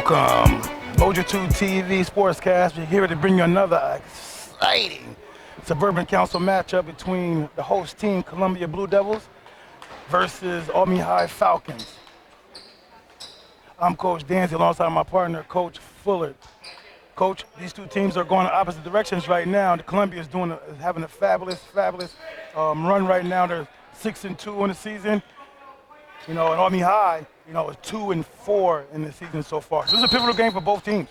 Welcome, Umoja 2 TV Sportscast. We're here to bring you another exciting Suburban Council matchup between the host team, Columbia Blue Devils, versus Albany High Falcons. I'm Coach Danzy alongside my partner, Coach Fuller. Coach, these two teams are going in opposite directions right now. The Columbia is having a fabulous run right now. They're 6-2 in the season. You know, and Albany High, you know, is 2-4 in the season so far. So this is a pivotal game for both teams.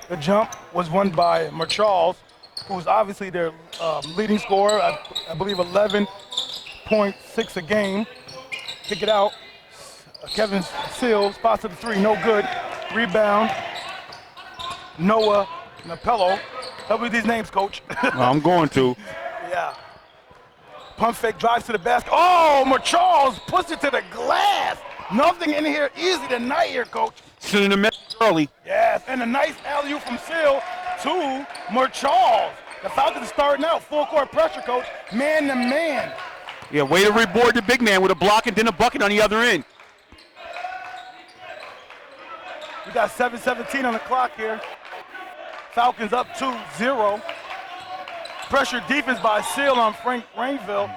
The jump was won by Charles, who's obviously their leading scorer. I believe 11.6 a game. Kick it out. Kevin Seals spots to the three, no good. Rebound. Noah Napello. Help me with these names, Coach. I'm going to. Yeah. Pump fake drives to the basket. Oh, Charles puts it to the glass. Nothing in here easy tonight here, Coach. Sitting in the middle early. Yes, and a nice alley-oop from Seal to Charles. The Falcons are starting out full court pressure, Coach. Man to man. Yeah, way to reward the big man with a block and then a bucket on the other end. We got 7:17 on the clock here. Falcons up 2-0. Pressure defense by Seal on Frank Rainville.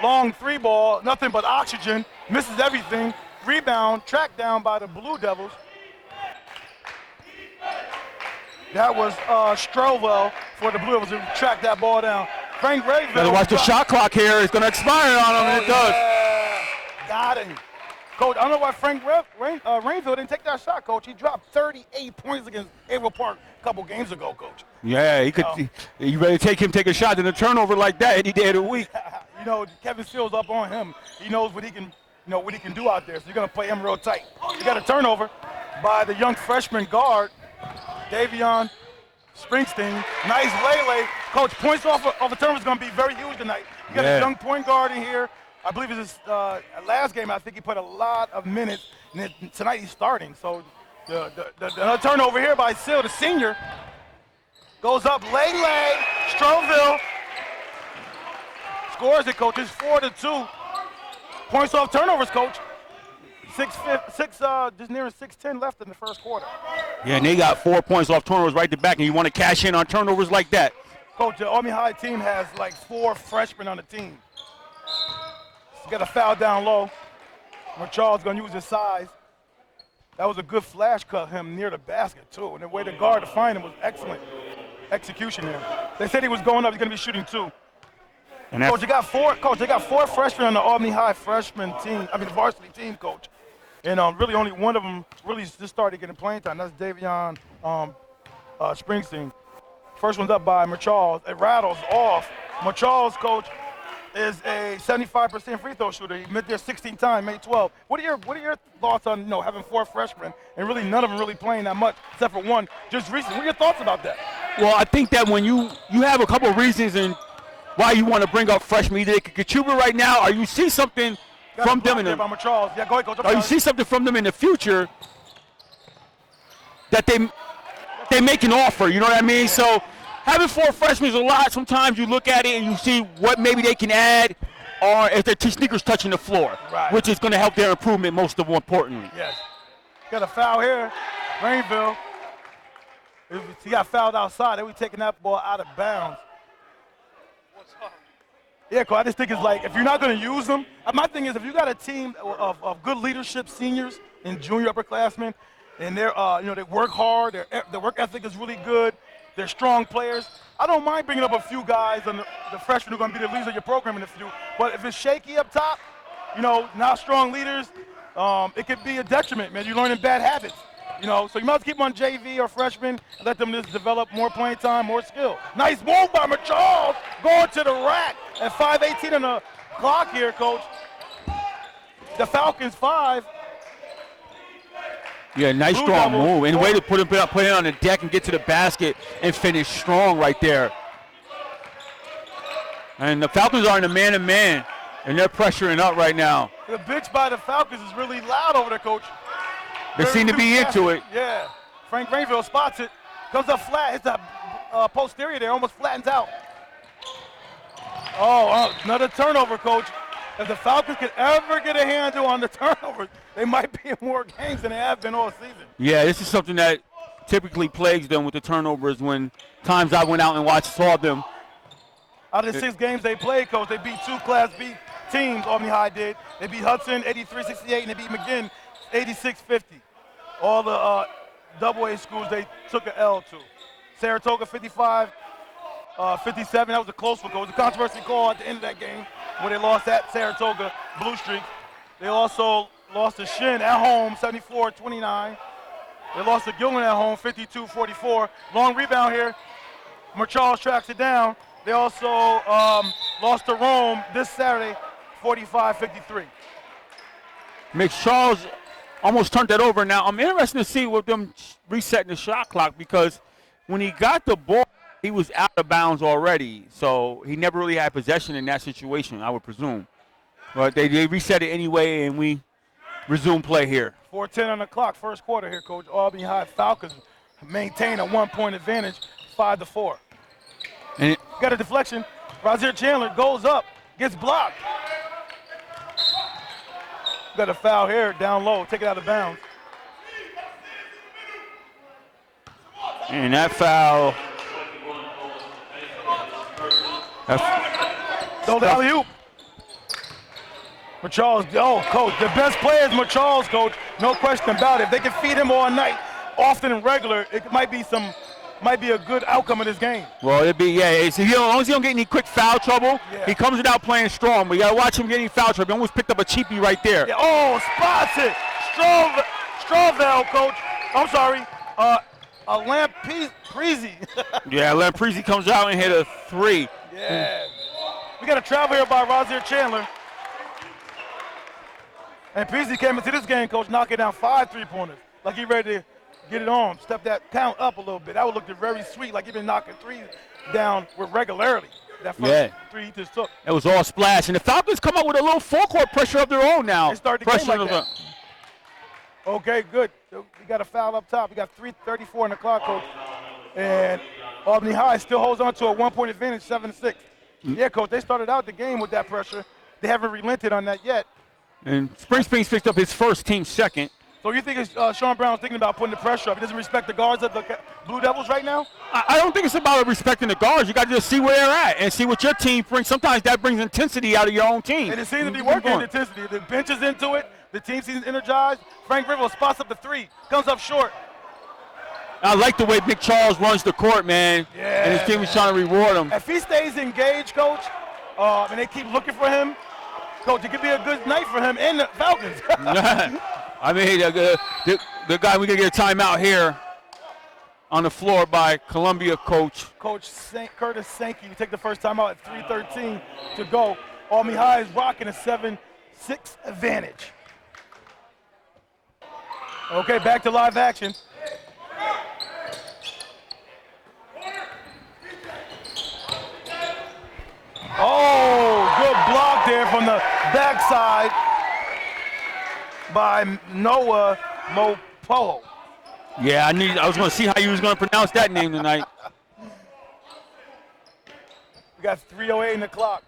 Long three ball, nothing but oxygen. Misses everything. Rebound, tracked down by the Blue Devils. That was Strovel for the Blue Devils who tracked that ball down. Frank Rainville. Better watch the shot clock here. It's going to expire on him, and it does. Got him. Coach, I don't know why Frank Rainville didn't take that shot, Coach. He dropped 38 points against Averill Park a couple games ago, Coach. Yeah, he could. You better take a shot in a turnover like that any day of the week. You know, Kevin Seals up on him. He knows what he can, what he can do out there. So you're gonna play him real tight. You got a turnover by the young freshman guard, Davion Springsteen. Nice lay. Coach, points off a turnover is gonna be very huge tonight. You got a young point guard in here. I believe it's his last game. I think he put a lot of minutes. And tonight he's starting. So the turnover here by Seal, the senior, goes up. Lay. Stroville scores it, Coach. It's 4-2. Points off turnovers, Coach. Just nearing 6:10 left in the first quarter. Yeah, and they got 4 points off turnovers right to back, and you want to cash in on turnovers like that. Coach, the Albany High team has like 4 freshmen on the team. Got a foul down low. Charles gonna use his size. That was a good flash cut him near the basket too. And the way the guard to find him was excellent execution there. They said he was going up. He's gonna be shooting 2. And Coach, they got 4 freshmen on the Albany High freshman team. I mean the varsity team, Coach. And really only one of them really just started getting playing time. That's Davion Springsteen. First one's up by Charles. It rattles off. Charles, Coach, is a 75% free throw shooter. He made there 16 times, made 12. What are your thoughts on having 4 freshmen and really none of them really playing that much except for one just recently? What are your thoughts about that? Well, I think that when you have a couple of reasons and why you want to bring up freshmen, either they could contribute right now, or you see something from them in the Charles. Yeah, go ahead, Coach. Or you see something from them in the future that they make an offer. You know what I mean? So. Having 4 freshmen is a lot. Sometimes you look at it and you see what maybe they can add, or if their sneakers touching the floor, which is going to help their improvement most of all importantly. Yes. Got a foul here. Rainville. He got fouled outside. They were taking that ball out of bounds. Yeah, Coach, I just think it's like if you're not going to use them, my thing is if you got a team of good leadership seniors and junior upperclassmen, and they're they work hard, their work ethic is really good. They're strong players. I don't mind bringing up a few guys on the freshmen who are going to be the leaders of your program in a few. But if it's shaky up top, not strong leaders, it could be a detriment, man. You're learning bad habits, So you might keep them on JV or freshmen and let them just develop more playing time, more skill. Nice move by Charles, going to the rack at 5:18 on the clock here, Coach. The Falcons 5. Yeah, nice strong move. And way to put it on the deck and get to the basket and finish strong right there. And the Falcons are in a man-to-man, and they're pressuring up right now. The bench by the Falcons is really loud over there, Coach. They seem to be into it. Yeah. Frank Rainville spots it. Comes up flat. It's a posterior there. Almost flattens out. Oh, another turnover, Coach. If the Falcons could ever get a handle on the turnovers, they might be in more games than they have been all season. Yeah, this is something that typically plagues them with the turnovers. When times I went out and saw them. Out of the 6 games they played, Coach, they beat 2 Class B teams, Albany High did. They beat Hudson 83-68, and they beat McGinn 86-50. All the AA schools they took an L to. Saratoga 55-57, that was a close one, Coach. It was a controversy call at the end of that game where they lost at Saratoga, Blue Streak. They also lost to Shin at home, 74-29. They lost to Gilman at home, 52-44. Long rebound here. Charles tracks it down. They also lost to Rome this Saturday, 45-53. Charles almost turned that over. Now, I'm interested to see with them resetting the shot clock because when he got the ball, he was out of bounds already. So he never really had possession in that situation, I would presume. But they reset it anyway, and we resume play here. 4:10 on the clock, first quarter here, Coach. Albany High Falcons maintain a 1-point advantage, 5-4. And got a deflection. Rozier Chandler goes up, gets blocked. Got a foul here, down low, take it out of bounds. And that foul. Throw the alley-oop. Charles, Coach, the best player is Charles, Coach. No question about it. If they can feed him all night, often and regular, it might be a good outcome of this game. Well, it'd be, as long as he don't get any quick foul trouble, he comes without playing strong. But you got to watch him get any foul trouble. He almost picked up a cheapie right there. Yeah, spots it. Strawvell, Coach. I'm sorry. Lamprezi. Yeah, Lamprezi comes out and hit a 3. Yeah. We got a travel here by Rozier Chandler. And Prezi came into this game, Coach, knocking down 5 3-pointers. Like he ready to get it on, step that count up a little bit. That would look very sweet, like he been knocking 3s down with regularity. That first 3 he just took. It was all splash. And the Falcons come up with a little full-court pressure of their own now. They started the game like that. Okay, good. We got a foul up top. We got 3:34 on the clock, Coach. And Albany High still holds on to a 1-point advantage, 7-6. Yeah, Coach, they started out the game with that pressure. They haven't relented on that yet. And Springs picked up his first, team second. So you think Sean Brown's thinking about putting the pressure up? He doesn't respect the guards of the Blue Devils right now? I don't think it's about respecting the guards. You got to just see where they're at and see what your team brings. Sometimes that brings intensity out of your own team. And it seems to be working with intensity. The bench is into it. The team seems energized. Frank Rivers spots up the 3. Comes up short. I like the way Mick Charles runs the court, man. Yeah, and his team is trying to reward him. If he stays engaged, Coach, and they keep looking for him, Coach, it could be a good night for him and the Falcons. I mean, the guy, we got to get a timeout here on the floor by Columbia coach. Coach Curtis Sankey, we take the first time out at 3:13 to go. Albany High is rocking a 7-6 advantage. Okay, back to live action. Oh, good block there from the backside by Noah Mopoho. Yeah, I was going to see how you was going to pronounce that name tonight. We got 3:08 in the clock.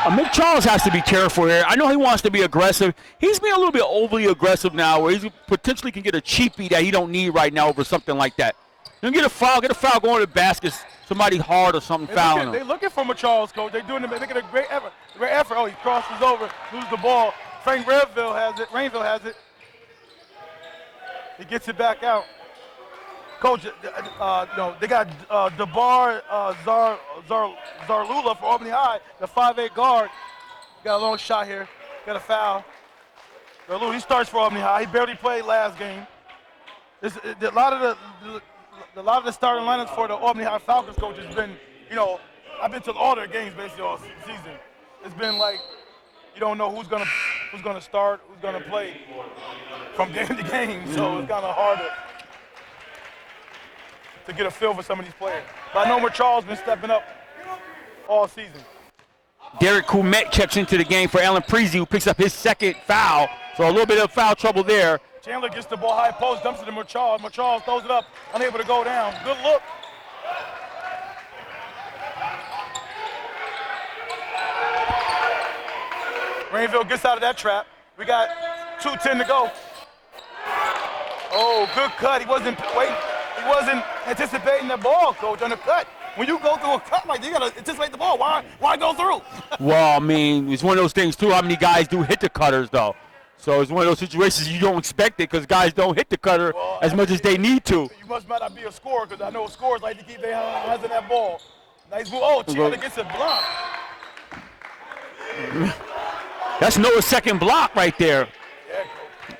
Mick Charles has to be careful here. I know he wants to be aggressive. He's being a little bit overly aggressive now where he potentially can get a cheapie that he don't need right now over something like that. You get a foul going to the basket, somebody hard or something fouling him. They're looking for Charles, Coach. They're making a great effort. Oh, he crosses over, loses the ball. Frank Rainville has it. He gets it back out. Coach, they got DeBar Zarlula for Albany High, the 5'8" guard. Got a long shot here. Got a foul. Zarlula, he starts for Albany High. He barely played last game. A lot of the starting lineups for the Albany High Falcons, Coach, has been, I've been to all their games basically all season. It's been like you don't know who's gonna start, who's gonna play from game to game. So it's kind of hard to get a feel for some of these players. But I know where Charles been stepping up all season. Derek Kumet checks into the game for Alan Prezi, who picks up his second foul. So a little bit of foul trouble there. Chandler gets the ball high post, dumps it to Charles. Charles throws it up, unable to go down. Good look. Rainville gets out of that trap. We got 2:10 to go. Oh, good cut. He wasn't waiting. He wasn't anticipating the ball, coach, on the cut. When you go through a cut like that, you gotta anticipate the ball. Why go through? Well, I mean, it's one of those things too. How many guys do hit the cutters though? So it's one of those situations you don't expect it because guys don't hit the cutter as much as they need to. You must not be a scorer because I know scorers like to keep their hands on that ball. Nice move. Oh, Chandler gets a block. That's Noah's second block right there. Yeah, coach.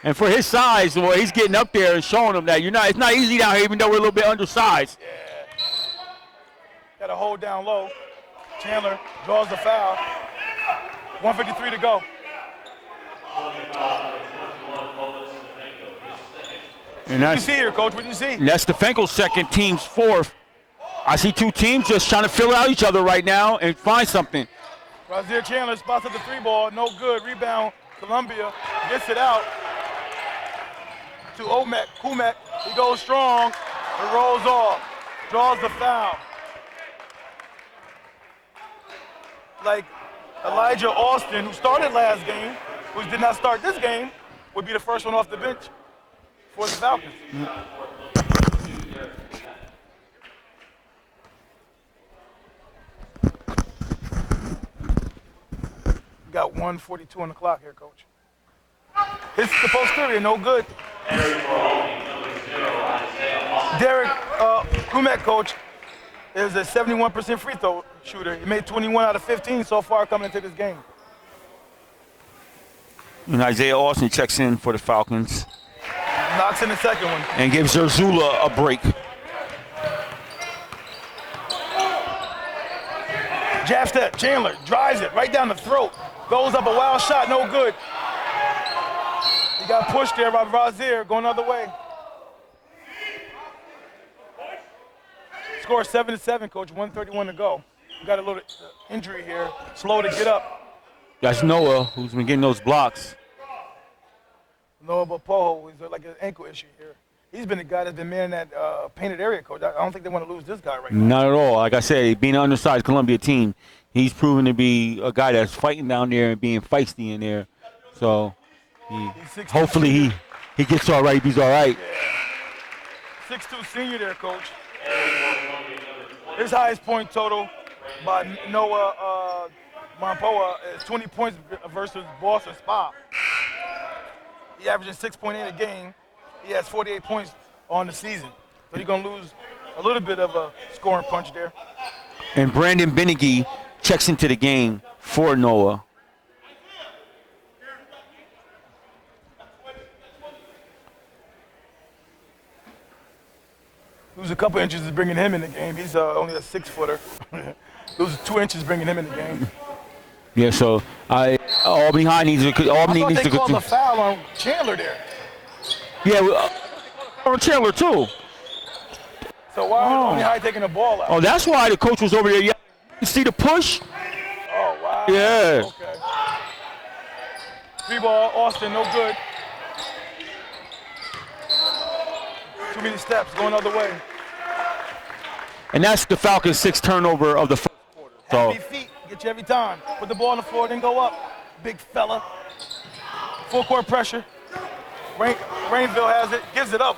And for his size, well, he's getting up there and showing them that it's not easy down here, even though we're a little bit undersized. Yeah. Got to hold down low. Chandler draws the foul. 1:53 to go. And what did you see here, coach? What did you see? That's Stefanko's second, team's fourth. I see two teams just trying to fill out each other right now and find something. Razier Chandler spots at the 3 ball, no good. Rebound, Columbia gets it out to Kumek. He goes strong and rolls off, draws the foul. Like Elijah Austin, who started last game, who did not start this game, would be the first one off the bench for the Falcons. Got 1:42 on the clock here, coach. Hits the posterior, no good. Derek Kumek, coach, is a 71% free throw shooter. He made 21 out of 15 so far coming into this game. And Isaiah Austin checks in for the Falcons. Knocks in the second one. And gives Zerzula a break. Jab step, Chandler drives it right down the throat. Goes up a wild shot, no good. He got pushed there by Razier, going the other way. Score 7-7, coach, 1:31 to go. We got a little injury here, slow to get up. That's Noah, who's been getting those blocks. Noah Bopoho, he's like an ankle issue here. He's been the guy that's been manning that painted area, coach. I don't think they want to lose this guy right now. Not at all. Like I said, being an undersized Columbia team, he's proven to be a guy that's fighting down there and being feisty in there. So hopefully he gets all right. He's all right. Yeah. 6'2" senior there, coach. His highest point total by Noah Mampoa is 20 points versus Boston Spa. He averages 6.8 a game. He has 48 points on the season. So he's going to lose a little bit of a scoring punch there. And Brandon Benege checks into the game for Noah. Lose a couple inches is bringing him in the game. He's only a 6-footer. Lose 2 inches bringing him in the game. Yeah, so Albany High needs to. Albany needs to. They called a foul on Chandler there. Yeah, on Chandler too. So why is Albany High taking the ball out? Oh, that's why the coach was over there. You see the push? Oh wow. Yeah. Okay. 3 ball, Austin, no good. Too many steps, going the other way. And that's the Falcons' 6th turnover of the first quarter. So. Heavy feet, get you every time. Put the ball on the floor, then go up. Big fella. Full court pressure. Rainville has it, gives it up.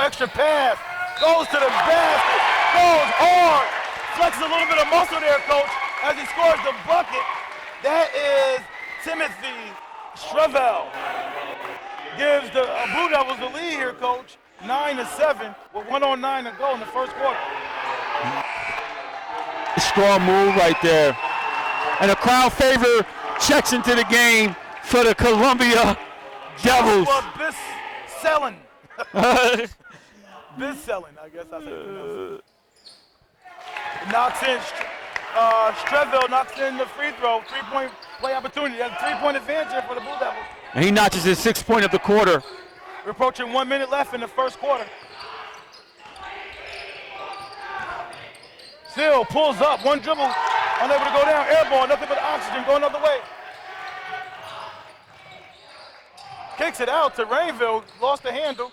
Extra pass. Goes to the basket. Goes hard. Flexes a little bit of muscle there, coach, as he scores the bucket. That is Timothy Strevel. Gives the Blue Devils the lead here, coach. 9-7 with 1:09 to go in the first quarter. Strong move right there. And a crowd favor checks into the game for the Columbia Devils. Biss selling. Biss selling, I guess that's it. Knocks in. Streville knocks in the free throw. 3-point play opportunity. That's a 3-point advantage here for the Blue Devils. And he notches his 6th point of the quarter. We're approaching 1 minute left in the first quarter. Still pulls up, one dribble, unable to go down, air ball, nothing but oxygen, going the other way. Kicks it out to Rainville, lost the handle.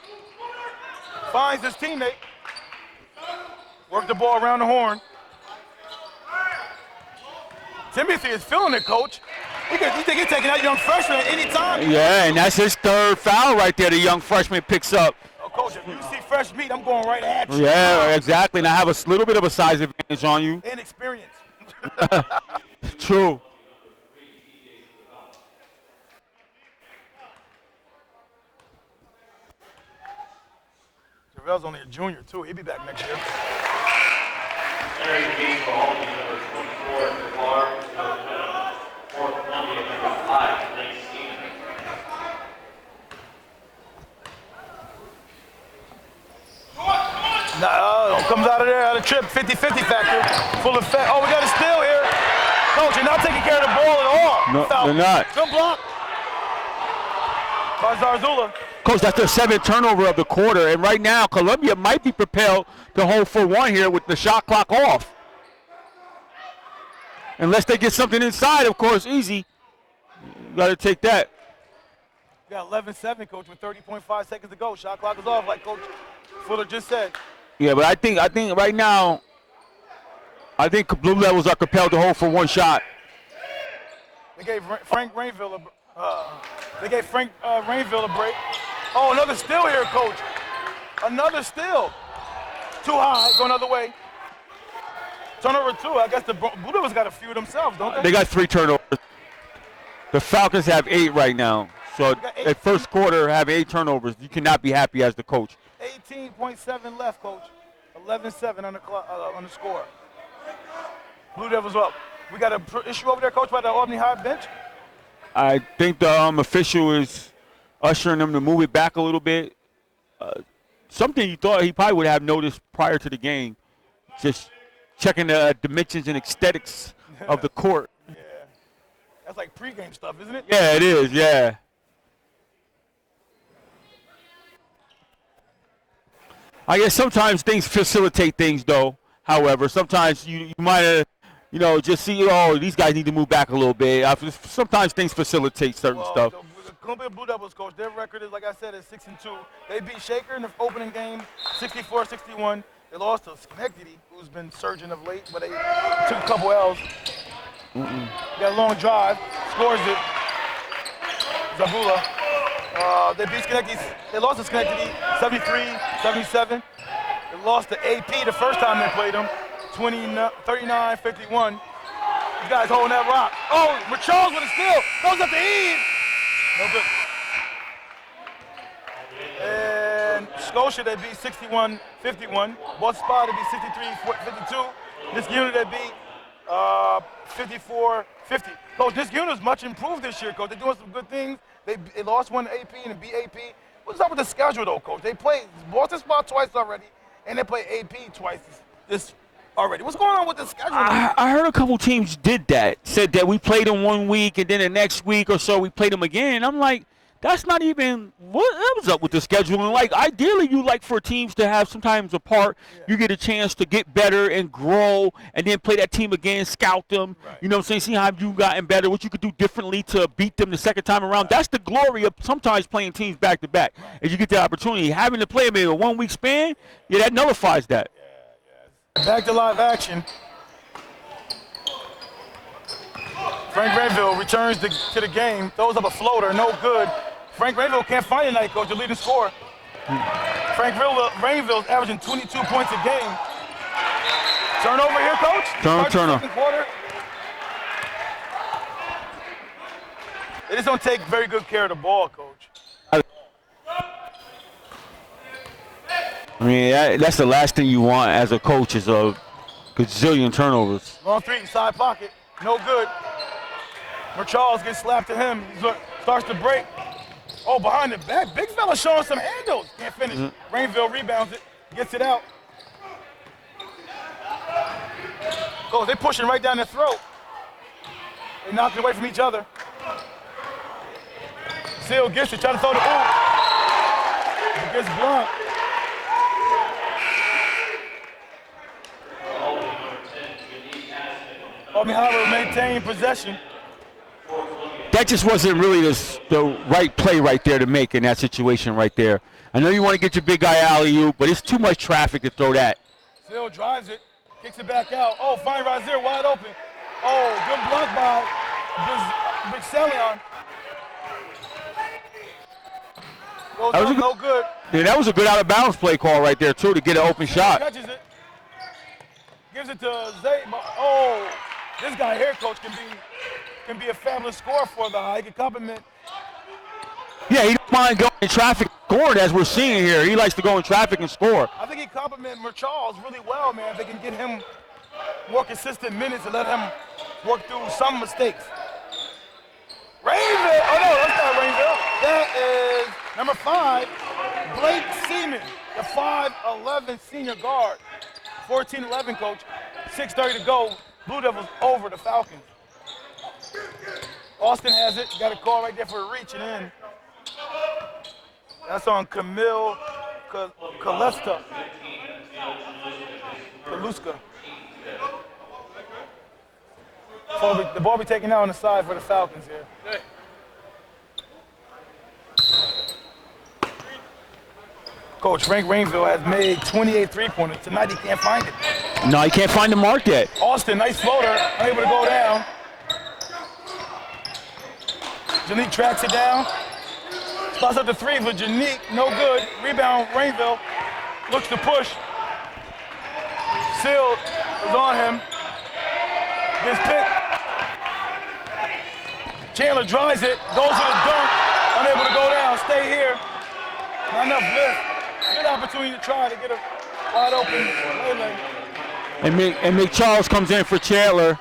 Finds his teammate. Work the ball around the horn. Timothy is feeling it, coach. You think he's taking that young freshman at any time? Yeah, and that's his third foul right there. The young freshman picks up. Oh, Coach, if you see fresh meat, I'm going right at you. Yeah, exactly. And I have a little bit of a size advantage on you. And experience. True. JaVale's only a junior, too. He'll be back next year. Comes out of there, out of trip, 50-50 factor, full effect. Oh, we got a steal here. Coach, you're not taking care of the ball at all. No, Foul. they're not. Good block. By Zarzula. Coach, that's their 7th turnover of the quarter, and right now Columbia might be propelled to hold for one here with the shot clock off. Unless they get something inside, of course, easy. You got to take that. We got 11-7, Coach, with 30.5 seconds to go. Shot clock is off, like Coach Fuller just said. Yeah, but I think right now, I think Blue Devils are compelled to hold for one shot. They gave Frank Rainville a break. Oh, another steal here, Coach. Another steal. Too high, go another way. Turnover 2. I guess the Blue Devils got a few themselves, don't they? They got 3 turnovers. The Falcons have 8 right now. So at first quarter, have 8 turnovers. You cannot be happy as the coach. 18.7 left, Coach. 11-7 on the clock, on the score. Blue Devils up. We got an issue over there, Coach, by the Albany High bench. I think the official is ushering them to move it back a little bit. Something you thought he probably would have noticed prior to the game. Just checking the dimensions and aesthetics of the court. Yeah. That's like pregame stuff, isn't it? Yeah, it is, yeah. I guess sometimes things facilitate things, though. However, sometimes you might have, just see, oh, these guys need to move back a little bit. Sometimes things facilitate certain stuff. The Columbia Blue Devils, Coach, their record is, like I said, is 6-2. They beat Shaker in the opening game, 64-61. They lost to Schenectady, who's been surging of late, but they took a couple L's. Got a long drive, scores it. Zabula. They beat Schenectady. They lost to Schenectady 73-77. They lost to AP the first time they played them, 39-51. You guys holding that rock. Oh, Charles with a steal. Goes up to Eve. No good. And Scotia, they beat 61-51. Boston Spa, they beat 63-52. This unit, they beat 54-50. Coach, this unit is much improved this year, Coach. They're doing some good things. They lost one to AP and beat AP. What's up with the schedule, though, Coach? They played Boston Spa twice already, and they played AP twice this already. What's going on with the schedule? I heard a couple teams did that. Said that we played them one week, and then the next week or so we played them again. I'm like, that's not even what was up with the scheduling. Like, ideally, you like for teams to have sometimes apart. Yeah. You get a chance to get better and grow, and then play that team again, scout them. Right. You know what I'm saying? See how you've gotten better, what you could do differently to beat them the second time around. Right. That's the glory of sometimes playing teams back to back. Right. As you get the opportunity, having to play them in a 1 week span, yeah, that nullifies that. Yeah. Back to live action. Frank Rainville returns to the game, throws up a floater, no good. Frank Rainville can't find a night, Coach, the leading scorer. Frank Rainville's averaging 22 points a game. Turnover here, Coach? Turnover. They just don't take very good care of the ball, Coach. I mean, that's the last thing you want as a coach is a gazillion turnovers. Long three, inside pocket, no good. Charles gets slapped to him. He starts to break. Oh, behind the back. Big fella showing some handles. Can't finish. Rainville rebounds it. Gets it out. Coach, they're pushing right down their throat. They knock it away from each other. Seal gets it. Try to throw the oop. It gets blocked. Albany High will maintain possession. That just wasn't really the right play right there to make in that situation right there. I know you want to get your big guy alley-oop, but it's too much traffic to throw that. Still drives it, kicks it back out. Oh, fine Razier wide open. Oh, good block by Big Stallion. Goes That was up, no good. Yeah, that was a good out-of-bounds play call right there, too, to get an open shot. Catches it. Gives it to Zay. Oh, this guy here, coach, can be a fabulous scorer for the High. He can compliment. Yeah, he don't mind going in traffic scoring as we're seeing here. He likes to go in traffic and score. I think he complimented Charles really well, man. If they can get him more consistent minutes and let him work through some mistakes. Rainville. Oh, no, that's not Rainville. That is number 5, Blake Seaman, the 5'11" senior guard. 14-11, coach. 6:30 to go. Blue Devils over the Falcons. Austin has it. Got a call right there for a reach and in. That's on Camille Kaluska. So the ball be taken out on the side for the Falcons here. Coach, Frank Rainville has made 28 three-pointers. Tonight he can't find it. No, he can't find the mark yet. Austin, nice floater, unable to go down. Janique tracks it down. Spots up the 3 for Janique, no good. Rebound, Rainville looks to push. Seal is on him. Gets picked. Chandler drives it, goes to the dunk, unable to go down. Stay here. Not enough lift. Good opportunity to try to get a wide open lane. And McCharles comes in for Chandler.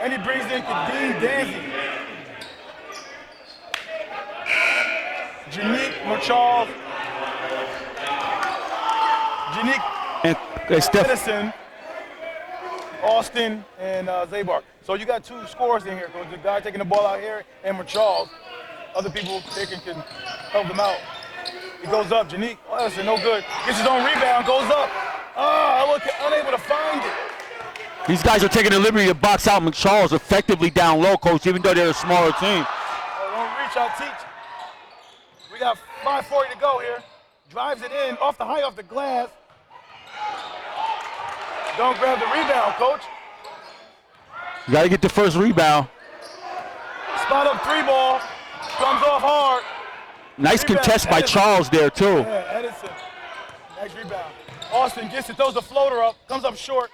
And he brings in Kadeem Danzy. Janique Marchal. Janique And Edison, Austin, and Zabar. So you got 2 scorers in here. The guy taking the ball out here and Marchal. Other people taking can help them out. He goes up. Janique Edison, no good. Gets his own rebound, goes up. Unable to find it. These guys are taking the liberty to box out McCharles effectively down low, coach, even though they're a smaller team. Don't reach, I'll teach. We got 5:40 to go here. Drives it in, off the glass. Don't grab the rebound, coach. You got to get the first rebound. Spot up 3 ball. Comes off hard. Nice Rebound, contest by Edison. Charles there, too. Yeah, Edison. Nice rebound. Austin gets it, throws the floater up, comes up short.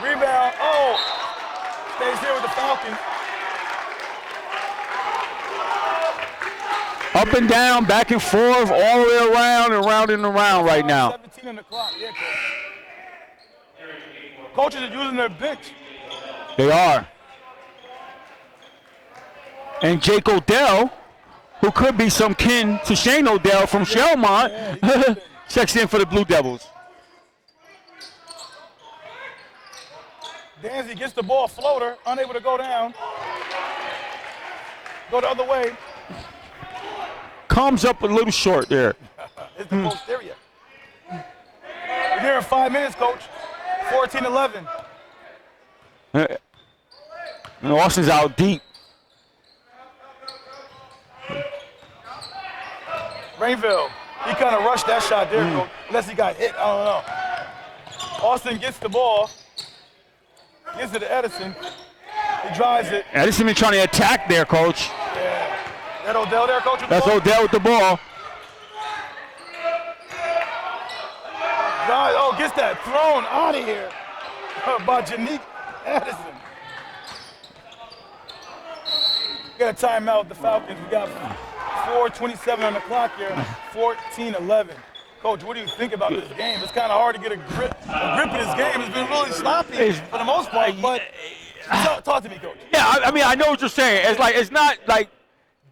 Rebound, stays here with the Falcons. Up and down, back and forth, all the way around and round and around right now. 17 on the clock, yeah, coach. Coaches are using their bench. They are. And Jake Odell, who could be some kin to Shane Odell from Shelmont, checks in for the Blue Devils. Danzy gets the ball, floater, unable to go down. Go the other way. Comes up a little short there. It's the posterior. We're here in 5 minutes, coach. 14-11. And Austin's out deep. Rainville, he kind of rushed that shot there, coach, unless he got hit, I don't know. Austin gets the ball, gets it to Edison. He drives it. Edison been trying to attack there, coach. Yeah. That Odell there, coach? That's Odell with the ball. Gets that thrown out of here by Janique Edison. We got a timeout with the Falcons. We got 4:27 on the clock here, 14-11. Coach, what do you think about this game? It's kind of hard to get a grip of this game. It's been really sloppy for the most part, but talk to me, coach. Yeah, I mean, I know what you're saying. It's not like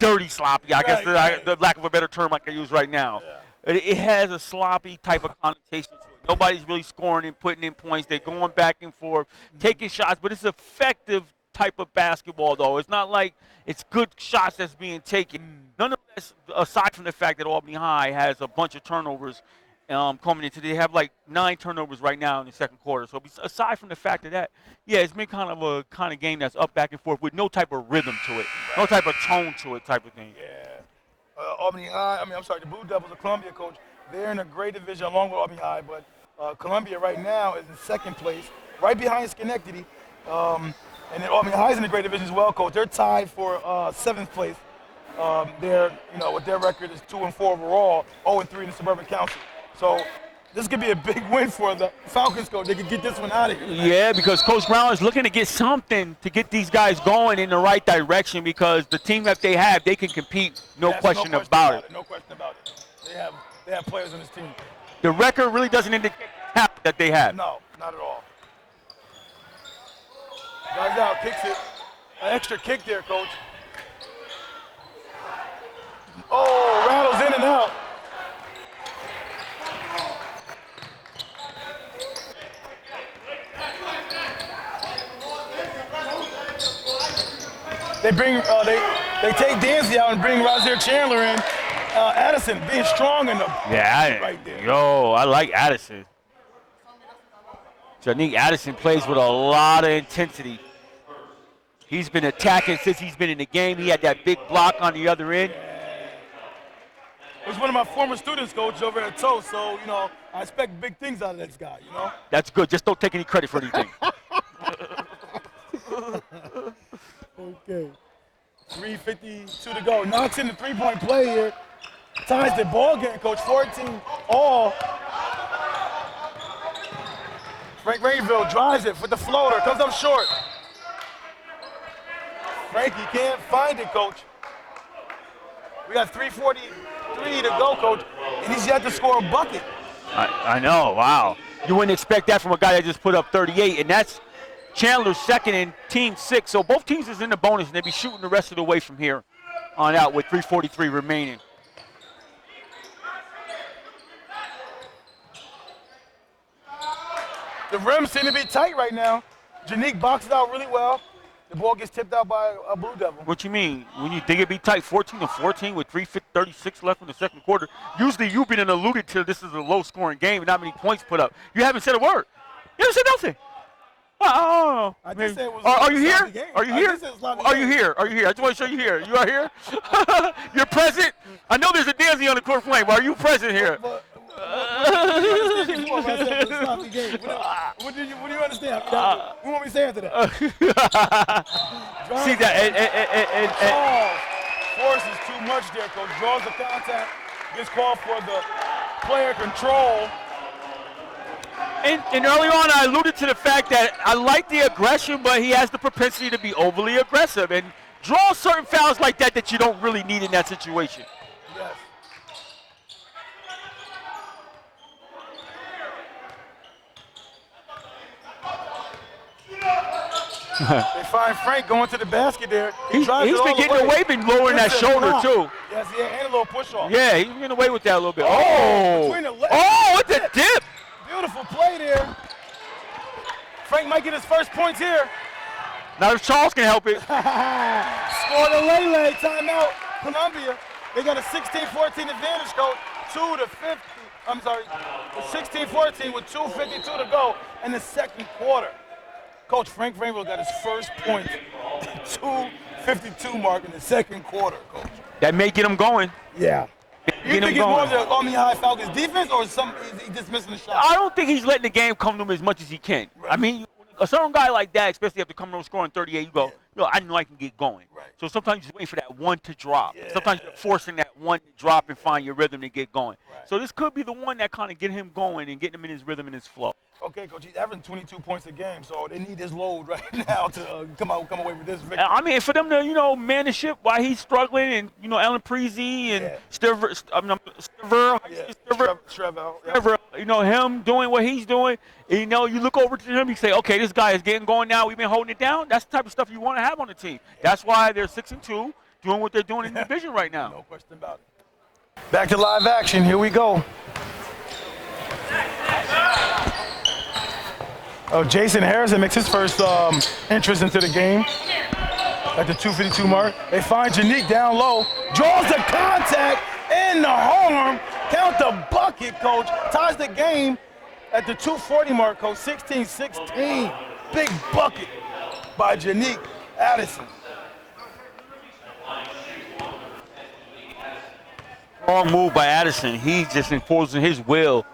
dirty sloppy, I guess the lack of a better term I can use right now. Yeah. It has a sloppy type of connotation to it. Nobody's really scoring and putting in points. They're going back and forth, taking shots, but it's effective type of basketball, though. It's not like it's good shots that's being taken. None of this, aside from the fact that Albany High has a bunch of turnovers coming into. They have like 9 turnovers right now in the second quarter. So aside from the fact of that, yeah, it's been kind of a game that's up back and forth with no type of rhythm to it, no type of tone to it type of thing. Yeah. Albany High, the Blue Devils of Columbia, coach, they're in a great division along with Albany High, but Columbia right now is in second place, right behind Schenectady. And then Albany High is in the great division as well, Coach. They're tied for seventh place. With their record is 2-4 overall, 0-3 in the Suburban Council. So this could be a big win for the Falcons, Coach. They could get this one out of here. Yeah, because Coach Brown is looking to get something to get these guys going in the right direction, because the team that they have, they can compete, no question about it. No question about it. They have players on this team. The record really doesn't indicate the talent that they have. No, not at all. Guys out, kicks it. An extra kick there, Coach. Oh, rattles in and out. They take Dancy out and bring Rozier Chandler in. Addison being strong in the right there. Yo, I like Addison. Janique Addison plays with a lot of intensity. He's been attacking since he's been in the game. He had that big block on the other end. It was one of my former students, Coach, over at Toast. So, I expect big things out of this guy, That's good. Just don't take any credit for anything. Okay. 3:52 to go. Knocks in the three-point play here. Ties the ball game, Coach. 14 all. Frank Rainville drives it with the floater. Comes up short. Frankie can't find it, Coach. We got 3:43 to go, Coach, and he's yet to score a bucket. I know, wow. You wouldn't expect that from a guy that just put up 38, and that's Chandler's second in team 6. So both teams is in the bonus, and they'll be shooting the rest of the way from here on out with 3:43 remaining. The rims seem to be tight right now. Janique boxes out really well. The ball gets tipped out by a Blue Devil. What you mean? When you think it be tight, 14-14 with 3:36 left in the second quarter. Usually you've been alluded to this is a low-scoring game and not many points put up. You haven't said a word. You haven't said nothing. I just said it was are you here? Are you here? Are you here? Are you here? I just want to show you here. You are here? You're present? I know there's a dancing on the court flame, but are you present here? What do you understand? What want me to say after that? See that? Force is too much there, Coach. Draws the contact, gets called for the player control. And earlier on, I alluded to the fact that I like the aggression, but he has the propensity to be overly aggressive and draw certain fouls like that you don't really need in that situation. Yes. They find Frank going to the basket there. He's been getting away, been lowering that shoulder too. Yes, yeah, and a little push off. Yeah, he's getting away with that a little bit. What the dip! Beautiful play there. Frank might get his first points here. Now if Charles can help it. Scored a Lele, timeout, Columbia. They got a 16-14 advantage, Coach. 16-14 with 2:52 to go in the second quarter. Coach, Frank Rainbow got his first point, 2:52 mark in the second quarter, Coach. That may get him going. Yeah. You think it's more of the Albany High Falcons defense, or is he just missing the shot? I don't think he's letting the game come to him as much as he can. Right. I mean, a certain guy like that, especially after coming over scoring 38, you go, I know I can get going. Right. So sometimes you're just waiting for that one to drop. Yeah. Sometimes you're forcing that one to drop and find your rhythm to get going. Right. So this could be the one that kind of get him going and getting him in his rhythm and his flow. Okay, Coach, he's averaging 22 points a game, so they need this load right now to come away with this victory. I mean, for them to, man the ship while he's struggling, and, Ellen Preezy and Strever, him doing what he's doing, and, you look over to him, you say, okay, this guy is getting going now. We've been holding it down. That's the type of stuff you want to have on the team. That's why they're 6-2, doing what they're doing in the division right now. No question about it. Back to live action. Here we go. Jason Harrison makes his first entrance into the game at the 2:52 mark. They find Janique down low, draws the contact in the arm, count the bucket, Coach. Ties the game at the 2:40 mark, Coach. 16-16, big bucket by Janique Addison. Wrong move by Addison. He's just imposing his will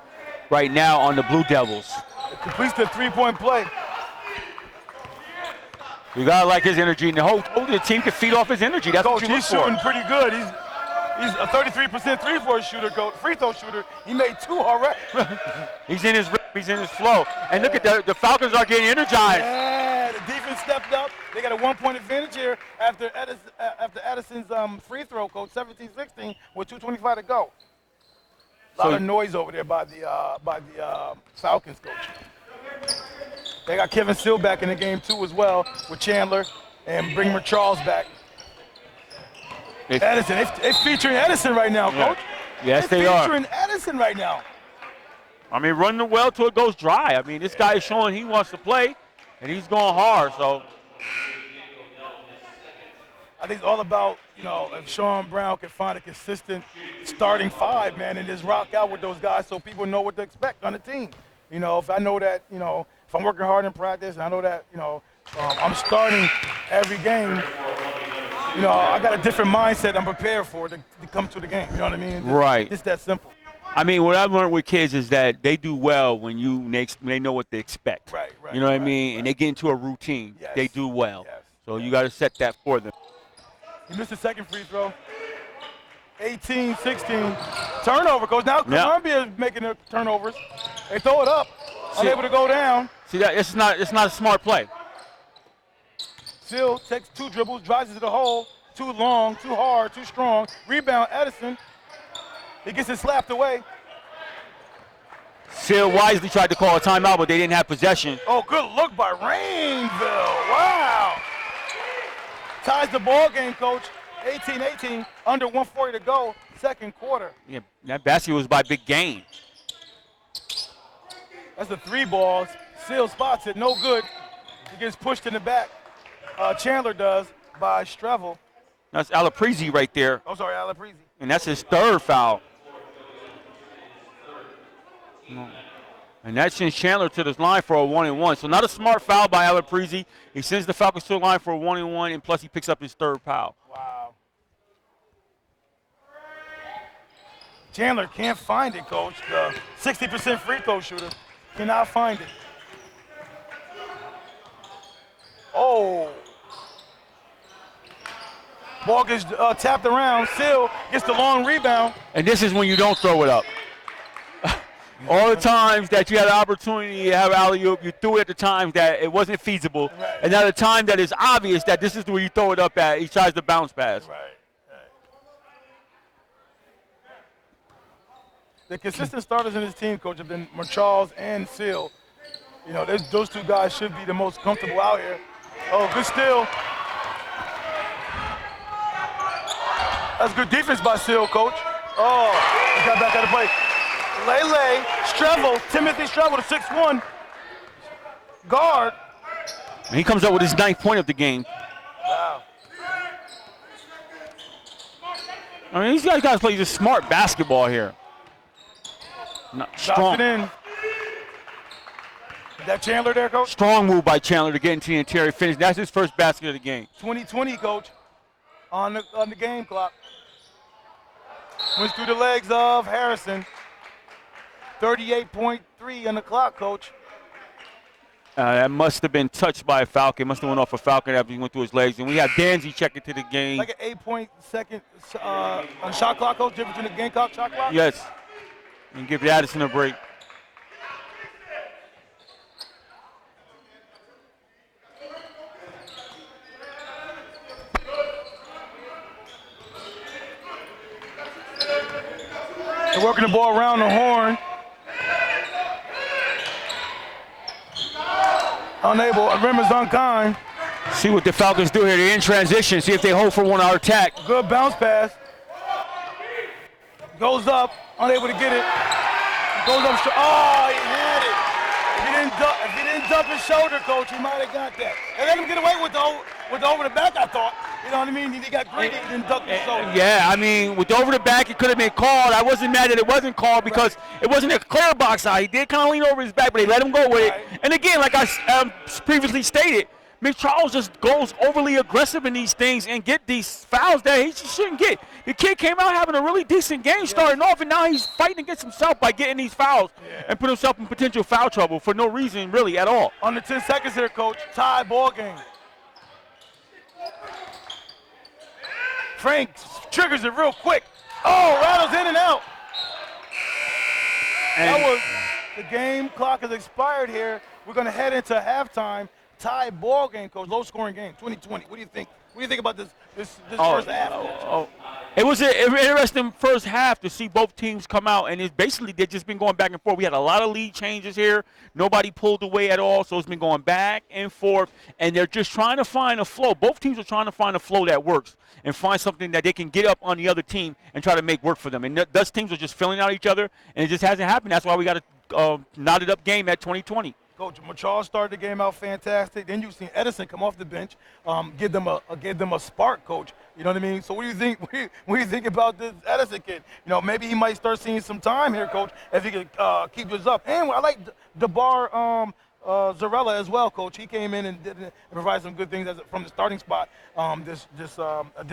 right now on the Blue Devils. Completes the three-point play. You gotta like his energy, and hopefully the team can feed off his energy. That's Coach, what you look he's for. shooting pretty good. He's a 33% free throw shooter. He made 2 already. He's in his rhythm, he's in his flow. And look at the Falcons are getting energized. Yeah, the defense stepped up. They got a 1-point advantage here after Edison's free throw, Coach, 17-16 with 2:25 to go. A lot of noise over there by the Falcons, Coach. They got Kevin Seal back in the game too as well with Chandler and bring Charles back. Edison, they're featuring Edison right now, Coach. Yes, they are. Featuring Edison right now. I mean, run the well till it goes dry. I mean, this guy is showing he wants to play, and he's going hard. So I think it's all about, if Sean Brown can find a consistent starting 5, man, and just rock out with those guys so people know what to expect on the team. If I know that, if I'm working hard in practice and I know that, I'm starting every game, I got a different mindset I'm prepared for to come to the game. You know what I mean? Right. It's that simple. I mean, what I've learned with kids is that they do well when they know what they expect. Right. You know what I mean? Right. And they get into a routine. Yes. They do well. Yes. So you got to set that for them. He missed the second free throw. 18-16. Turnover, Coach. Now Columbia is making the turnovers. They throw it up. Unable to go down. See that? It's not a smart play. Seal takes 2 dribbles, drives into the hole. Too long, too hard, too strong. Rebound, Edison. He gets it slapped away. Seal wisely tried to call a timeout, but they didn't have possession. Oh, good look by Rainville. Wow. Ties the ball game, Coach. 18-18, under 140 to go, second quarter. Yeah, that basket was by big gain. That's a 3 ball. Seal spots it, no good. He gets pushed in the back. Chandler does by Strevel. That's Alaprezi right there. Oh, sorry, Alaprezi. And that's his 3rd foul. And that sends Chandler to the line for a 1-and-1. So not a smart foul by Alaprezi. He sends the Falcons to the line for a 1-and-1, and plus he picks up his 3rd foul. Wow. Chandler can't find it, Coach. The 60% free throw shooter cannot find it. Oh. Ball gets tapped around. Seal gets the long rebound. And this is when you don't throw it up. All the times that you had an opportunity to have alley-oop, you threw it at the times that it wasn't feasible. Right. And at the time that it's obvious that this is where you throw it up at, he tries to bounce pass. Right. The consistent starters in his team, Coach, have been Charles and Seal. Those 2 guys should be the most comfortable out here. Oh, good steal. That's good defense by Seal, Coach. Oh, he got back out of play. Lele, Timothy Strevel, the 6'1" guard. And he comes up with his 9th point of the game. Wow. I mean, these guys play just smart basketball here. Not strong. Drops it in. Is that Chandler there, Coach? Strong move by Chandler to get into the interior finish. That's his first basket of the game. 20-20, Coach, on the game clock. Went through the legs of Harrison. 38.3 on the clock, Coach. That must have been touched by a Falcon. Must have went off a Falcon after he went through his legs. And we have Danzy check into the game. Like an 8.2 on shot clock, Coach, difference between the game clock shot clock? Yes. And give Addison a break. They're working the ball around the horn. Unable, Rim is unkind. See what the Falcons do here. They're in transition. See if they hold for 1-hour attack. Good bounce pass. Goes up, unable to get it. Goes up, oh, he had it. If he didn't dump his shoulder, Coach, he might have got that. They let him get away with the over the back, I thought. You know what I mean? He got greedy, he didn't dump his shoulder. Yeah, I mean, with the over the back, it could have been called. I wasn't mad that it wasn't called because it wasn't a clear box out. He did kind of lean over his back, but they let him go with it. And again, like I previously stated, Mick Charles just goes overly aggressive in these things and get these fouls that he shouldn't get. The kid came out having a really decent game starting off, and now he's fighting against himself by getting these fouls and put himself in potential foul trouble for no reason really at all. Under 10 seconds here, Coach. Tie ball game. Frank triggers it real quick. Oh, rattles in and out. And The game clock has expired here. We're going to head into halftime. Tie ball game, Coach. Low scoring game, 2020. What do you think? What do you think about this first half? It was an interesting first half to see both teams come out, and it's basically they've just been going back and forth. We had a lot of lead changes here. Nobody pulled away at all, so it's been going back and forth, and they're just trying to find a flow. Both teams are trying to find a flow that works and find something that they can get up on the other team and try to make work for them. And those teams are just filling out each other, and it just hasn't happened. That's why we got a knotted up game at 2020. Coach, Charles started the game out fantastic. Then you've seen Edison come off the bench, give them a spark, Coach. You know what I mean? So what do you think? What do you think about this Edison kid? You know, maybe he might start seeing some time here, Coach, if he could keep this up. And I like DeBar Zarella as well, Coach. He came in and provided some good things from the starting spot this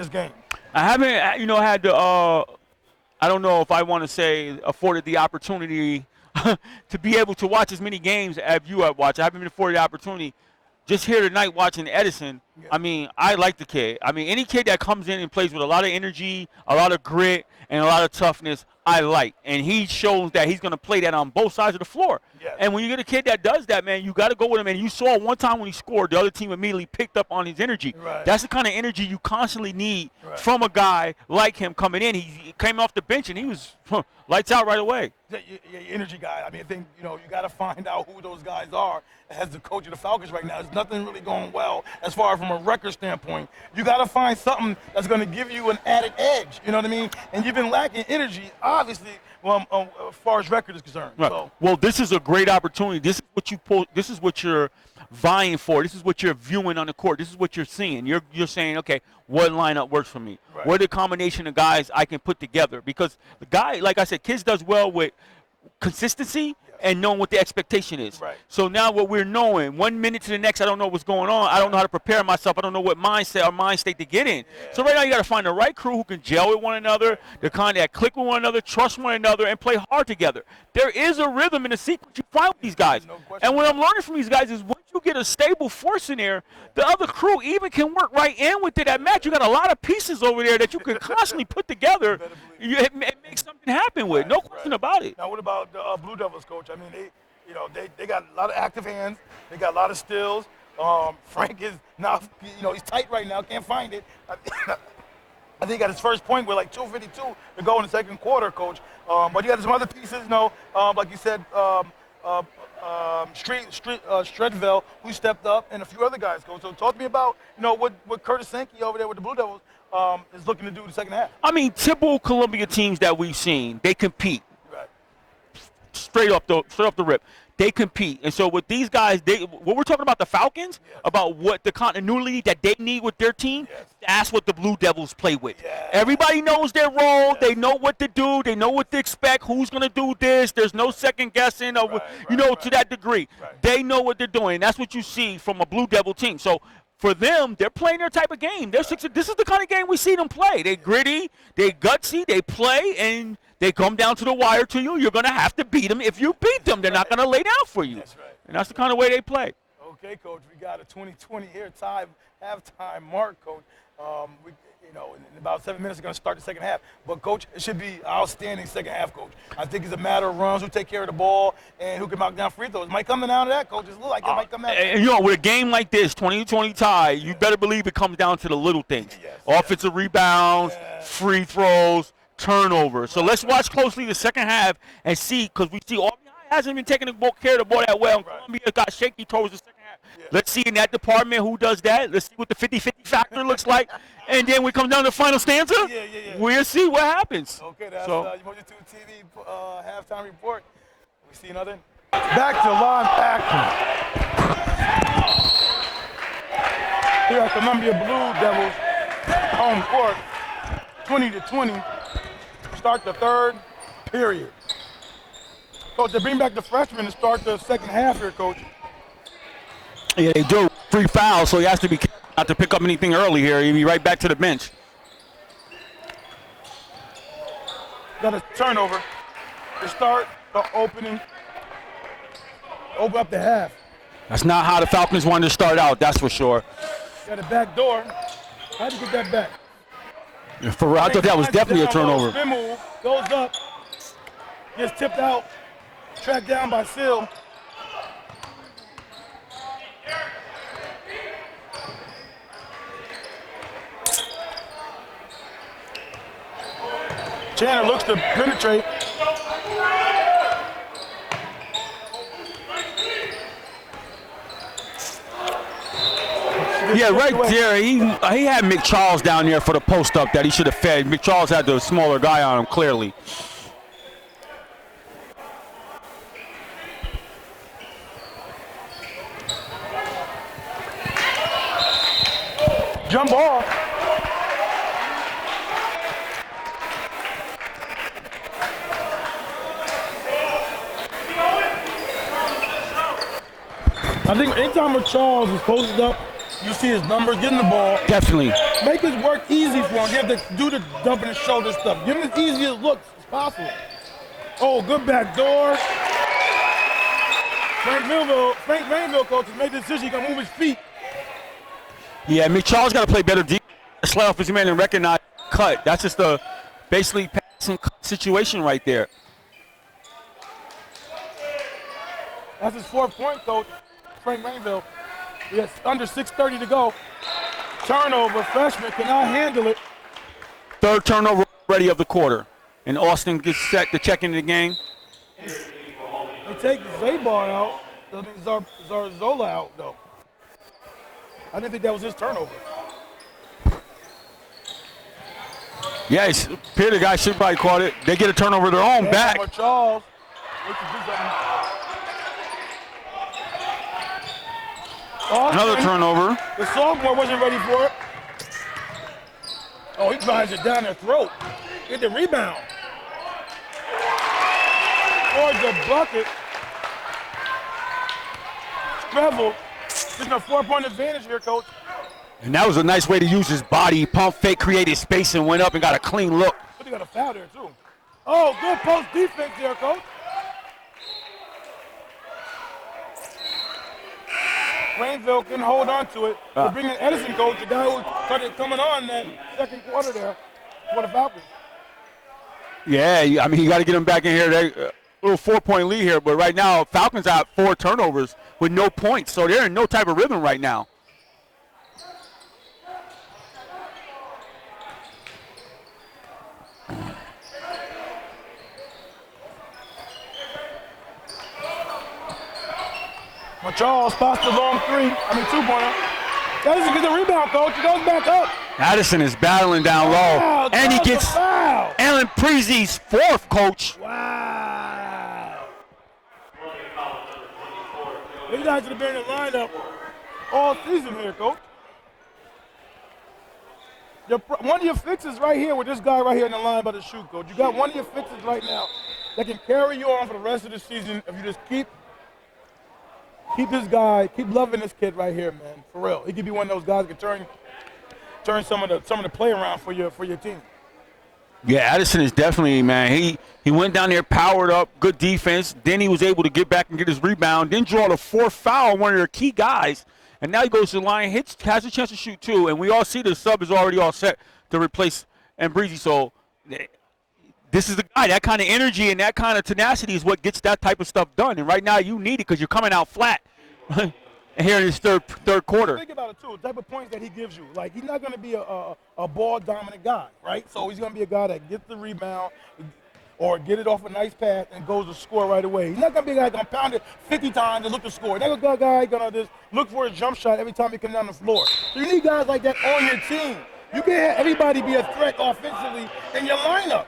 game. I haven't, had the. I don't know if I want to say afforded the opportunity to be able to watch as many games as you have watched. I haven't been afforded the opportunity. Just here tonight watching Edison, I mean, I like the kid. I mean, any kid that comes in and plays with a lot of energy, a lot of grit, and a lot of toughness, I like. And he shows that he's going to play that on both sides of the floor. Yes. And when you get a kid that does that, man, you got to go with him. And you saw one time when he scored, the other team immediately picked up on his energy. Right. That's the kind of energy you constantly need from a guy like him coming in. He came off the bench, and he was lights out right away. Yeah, energy guy. I mean, I think, you got to find out who those guys are as the coach of the Falcons right now. There's nothing really going well as far as from a record standpoint. You got to find something that's going to give you an added edge. You know what I mean? And you've been lacking energy, obviously, as far as record is concerned. Right. So. Well, this is a great opportunity. This is what you pull. This is what you're vying for. This is what you're viewing on the court. This is what you're seeing. You're saying, okay, what lineup works for me? Right. What are the combination of guys I can put together? Because the guy, like I said, kids does well with consistency and knowing what the expectation is. Right. So now what we're knowing, 1 minute to the next, I don't know what's going on. I don't know how to prepare myself. I don't know what mindset or mind state to get in. Yeah. So right now you got to find the right crew who can gel with one another, the kind that click with one another, trust one another, and play hard together. There is a rhythm in the sequence you find with these guys. No question. And what I'm learning from these guys is once you get a stable force in there, the other crew even can work right in with it at match. You got a lot of pieces over there that you can constantly put together. It makes something happen with. No question about it. Now what about the Blue Devils, Coach? I mean, they got a lot of active hands. They got a lot of steals. Frank is now, he's tight right now. Can't find it. I think he got his first point with like 2:52 to go in the second quarter, Coach. But you got some other pieces, like you said, Stredville, who stepped up, and a few other guys, Coach. So talk to me about, what Curtis Sankey over there with the Blue Devils is looking to do in the second half. I mean, typical Columbia teams that we've seen, they compete. Right. Straight up the rip. They compete. And so with these guys, what we're talking about the Falcons, about what the continuity that they need with their team, that's what the Blue Devils play with. Yes. Everybody knows their role. They know what to do. They know what to expect. Who's going to do this? There's no second guessing, to that degree. Right. They know what they're doing. That's what you see from a Blue Devil team. So for them, they're playing their type of game. This is the kind of game we see them play. They gritty, they gutsy, they play, and they come down to the wire to you. You're going to have to beat them. If you beat them, they're not going to lay down for you. That's right. And that's the kind of way they play. Okay, Coach, we got a 2020 here halftime mark, Coach. In about 7 minutes, we're going to start the second half. But, Coach, it should be outstanding second half, Coach. I think it's a matter of runs, who take care of the ball, and who can knock down free throws. It might come down to that, Coach. It looks like it might come down to that. And, with a game like this, 20-20 tie, you better believe it comes down to the little things. Offensive rebounds, free throws, turnovers. So let's watch closely the second half and see, because we see Albany High hasn't been taking care of the ball that well. And Columbia got shaky towards the second half. Let's see in that department who does that. Let's see what the 50-50 factor looks like. And then we come down to the final stanza. We'll see what happens. Okay, that's Umoja 2 TV halftime report. We see nothing. Back to live action. Here at Columbia Blue Devils home court, 20-20. Start the third period. Coach, they bring back the freshmen to start the second half here, Coach. Yeah, they do. 3 fouls, so he has to be careful not to pick up anything early here. He'll be right back to the bench. Got a turnover to start the open up the half. That's not how the Falcons wanted to start out, that's for sure. Got a back door. How'd you get that back? I thought that was definitely a turnover. Spin move, goes up, gets tipped out, tracked down by Seal. Chandler looks to penetrate. Yeah, right there. He had McCharles down there for the post up that he should have fed. McCharles had the smaller guy on him, clearly. Jump ball. I think anytime Charles is posted up, you see his numbers, getting the ball. Definitely. Make his work easy for him. You have to do the dumping and shoulder stuff. Give him as easy as looks as possible. Oh, good back door. Frank Rainville, coach, has made the decision. He can move his feet. Yeah, McCharles got to play better deep. Slide off his man and recognize cut. That's just a basically passing situation right there. That's his 4th point, coach. Frank Rainville. He has under 6:30 to go. Turnover, freshman cannot handle it. 3rd turnover already of the quarter. And Austin gets set to check into the game. They take Zabar out. I think Zarzola out, though. I didn't think that was his turnover. Yes, Peter guy should probably caught it. They get a turnover of their own back. Charles. Another turnover. The sophomore wasn't ready for it. Oh, he drives it down their throat. Get the rebound. Or the bucket. Scrabble. Getting a 4-point advantage here, coach. And that was a nice way to use his body. Pump fake, created space, and went up and got a clean look. But he got a foul there, too. Oh, good post defense there, coach. Rainville can hold on to it. They're bringing Edison, coach, the guy who started coming on that 2nd quarter there for the Falcons. Yeah, I mean, you got to get him back in here. A little 4-point lead here, but right now, Falcons have 4 turnovers with no points, so they're in no type of rhythm right now. Charles spots the long 2-pointer. Edison gets a rebound, coach. He goes back up. Addison is battling down low. And he gets Alan Preezy's 4th, coach. Wow. These guys should have been in the lineup all season here, coach. One of your fixes right here with this guy right here in the line by the shoot, coach. You got one of your fixes right now that can carry you on for the rest of the season if you just keep this guy, keep loving this kid right here, man. For real, he could be one of those guys that can turn some of the play around for your team. Yeah, Addison is definitely, man. He went down there, powered up, good defense. Then he was able to get back and get his rebound. Then draw the 4th foul on one of their key guys. And now he goes to the line, has a chance to shoot too. And we all see the sub is already all set to replace Breezy. So this is the guy. That kind of energy and that kind of tenacity is what gets that type of stuff done. And right now you need it because you're coming out flat here in his third quarter. Think about it too. The type of points that he gives you. Like, he's not going to be a ball dominant guy, right? So he's going to be a guy that gets the rebound or get it off a nice pass and goes to score right away. He's not going to be a guy going to pound it 50 times and look to score. He's not a guy going to just look for a jump shot every time he comes down the floor. So you need guys like that on your team. You can't have everybody be a threat offensively in your lineup.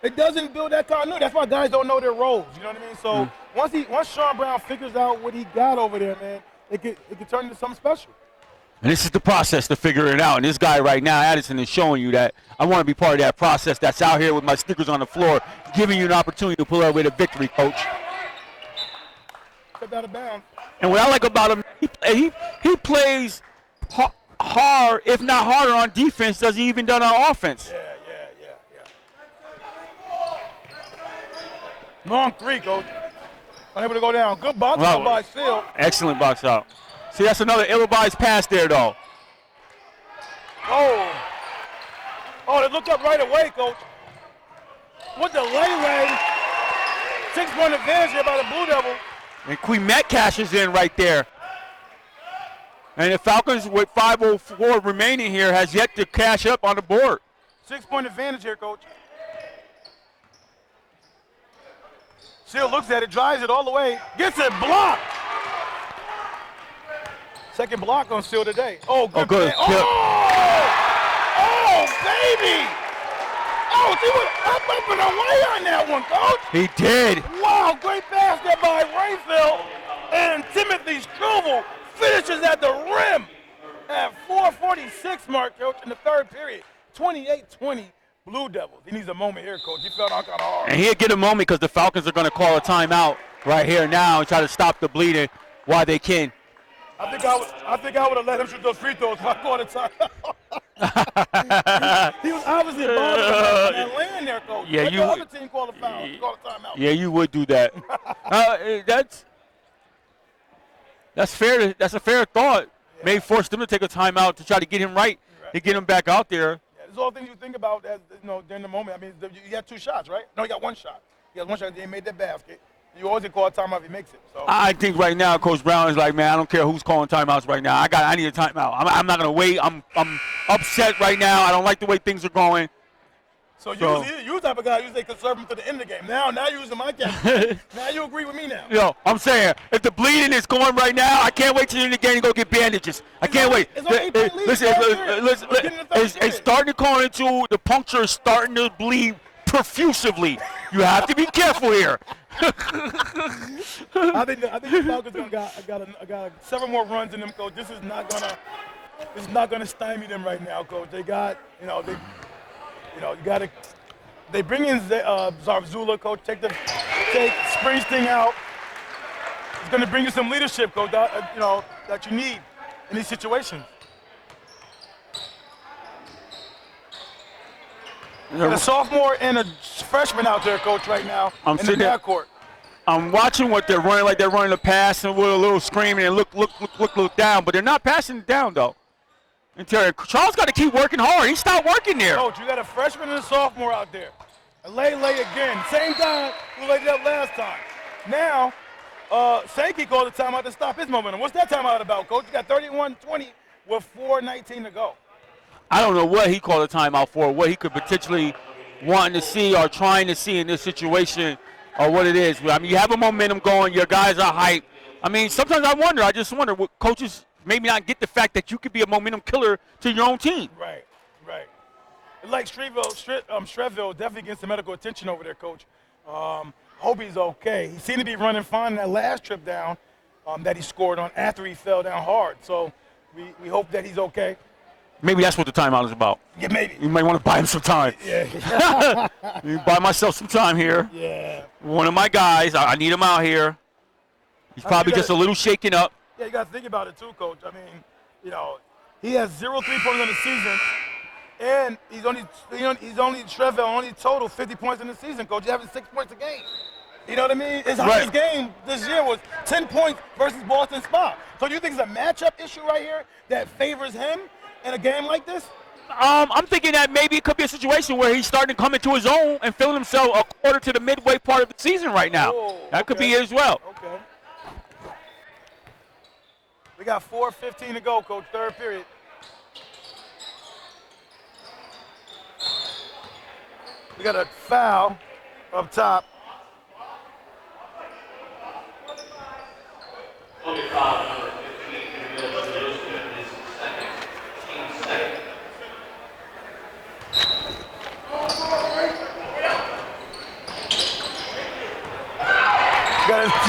It doesn't build that continuity. That's why guys don't know their roles. You know what I mean? So once Sean Brown figures out what he got over there, man, it could turn into something special. And this is the process to figure it out. And this guy right now, Addison, is showing you that I want to be part of that process that's out here with my stickers on the floor, giving you an opportunity to pull away the victory, coach. Check stepped out of bounds. And what I like about him, he plays hard, if not harder, on defense. Does he even done on offense? Yeah. Long three, Coach. Unable to go down. Good box out by Seal. Excellent box out. See, that's another ill-advised pass there, though. Oh, they looked up right away, Coach. With the lay. 6-point advantage here by the Blue Devils. And Queen Met cashes in right there. And the Falcons, with 5:04 remaining here, has yet to cash up on the board. 6-point advantage here, Coach. Seal looks at it, drives it all the way, gets it blocked. Second block on Seal today. Oh, good. Good. Oh, baby. Oh, he was up and away on that one, Coach. He did. Wow, great pass there by Rainfield. And Timothy Struble finishes at the rim at 4:46 mark, Coach, in the third period. 28-20. Blue Devils. He needs a moment here, Coach. He felt out kind of hard. And he'll get a moment because the Falcons are going to call a timeout right here now and try to stop the bleeding while they can. I think I would have let him shoot those free throws if I called a timeout. he was obviously bothered about that land there, Coach. Yeah, let the other team call a foul. Call a timeout. Yeah, you would do that. That's fair. That's a fair thought. Yeah. May force them to take a timeout to try to get him right. To get him back out there. There's all things you think about as, during the moment. I mean, you got 2 shots, right? No, you got 1 shot. You got 1 shot. They made that basket. You always get called timeout if he makes it. So I think right now, Coach Brown is like, man, I don't care who's calling timeouts right now. I need a timeout. I'm not gonna wait. I'm upset right now. I don't like the way things are going. So you type of guy usually conserve him to the end of the game. Now you're using my game. Now you agree with me now. Yo, I'm saying if the bleeding is going right now, I can't wait till the end of the game to go get bandages. I can't wait. Listen, it's starting to call into the puncture is starting to bleed profusely. You have to be careful here. I think the Falcons got 7 more runs in them, Coach. This is not gonna stymie them right now, Coach. They got they bring in Zarzula, Coach. Take Springsteen out. It's going to bring you some leadership, Coach. That you need in these situations. Got a sophomore and a freshman out there, Coach, right now in the backcourt. I'm watching what they're running, like they're running the pass and with a little screaming and look down, but they're not passing it down though. And Charles got to keep working hard. He stopped working there. Coach, you got a freshman and a sophomore out there. Lay again. Same guy who laid it up last time. Now, Sankey called a timeout to stop his momentum. What's that timeout about, Coach? You got 31-20 with 4:19 to go. I don't know what he called a timeout for, what he could potentially want to see or trying to see in this situation or what it is. I mean, you have a momentum going. Your guys are hyped. I mean, sometimes I just wonder what coaches maybe not get the fact that you could be a momentum killer to your own team. Right. Like Shreville definitely gets the medical attention over there, Coach. Hope he's okay. He seemed to be running fine in that last trip down that he scored on after he fell down hard. So we hope that he's okay. Maybe that's what the timeout is about. Yeah, maybe. You might want to buy him some time. Yeah. Buy myself some time here. Yeah. One of my guys, I need him out here. He's probably just a little shaken up. Yeah, you got to think about it too, Coach. I mean, he has 0 3-pointers in the season, and he's only Trevor only total 50 points in the season, Coach. He's having 6 points a game. You know what I mean? His highest game this year was 10 points versus Boston Spa. So do you think it's a matchup issue right here that favors him in a game like this? I'm thinking that maybe it could be a situation where he's starting to come into his own and feeling himself a quarter to the midway part of the season right now. That could be it as well. Okay. We got 4:15 to go, Coach, third period. We got a foul up top. You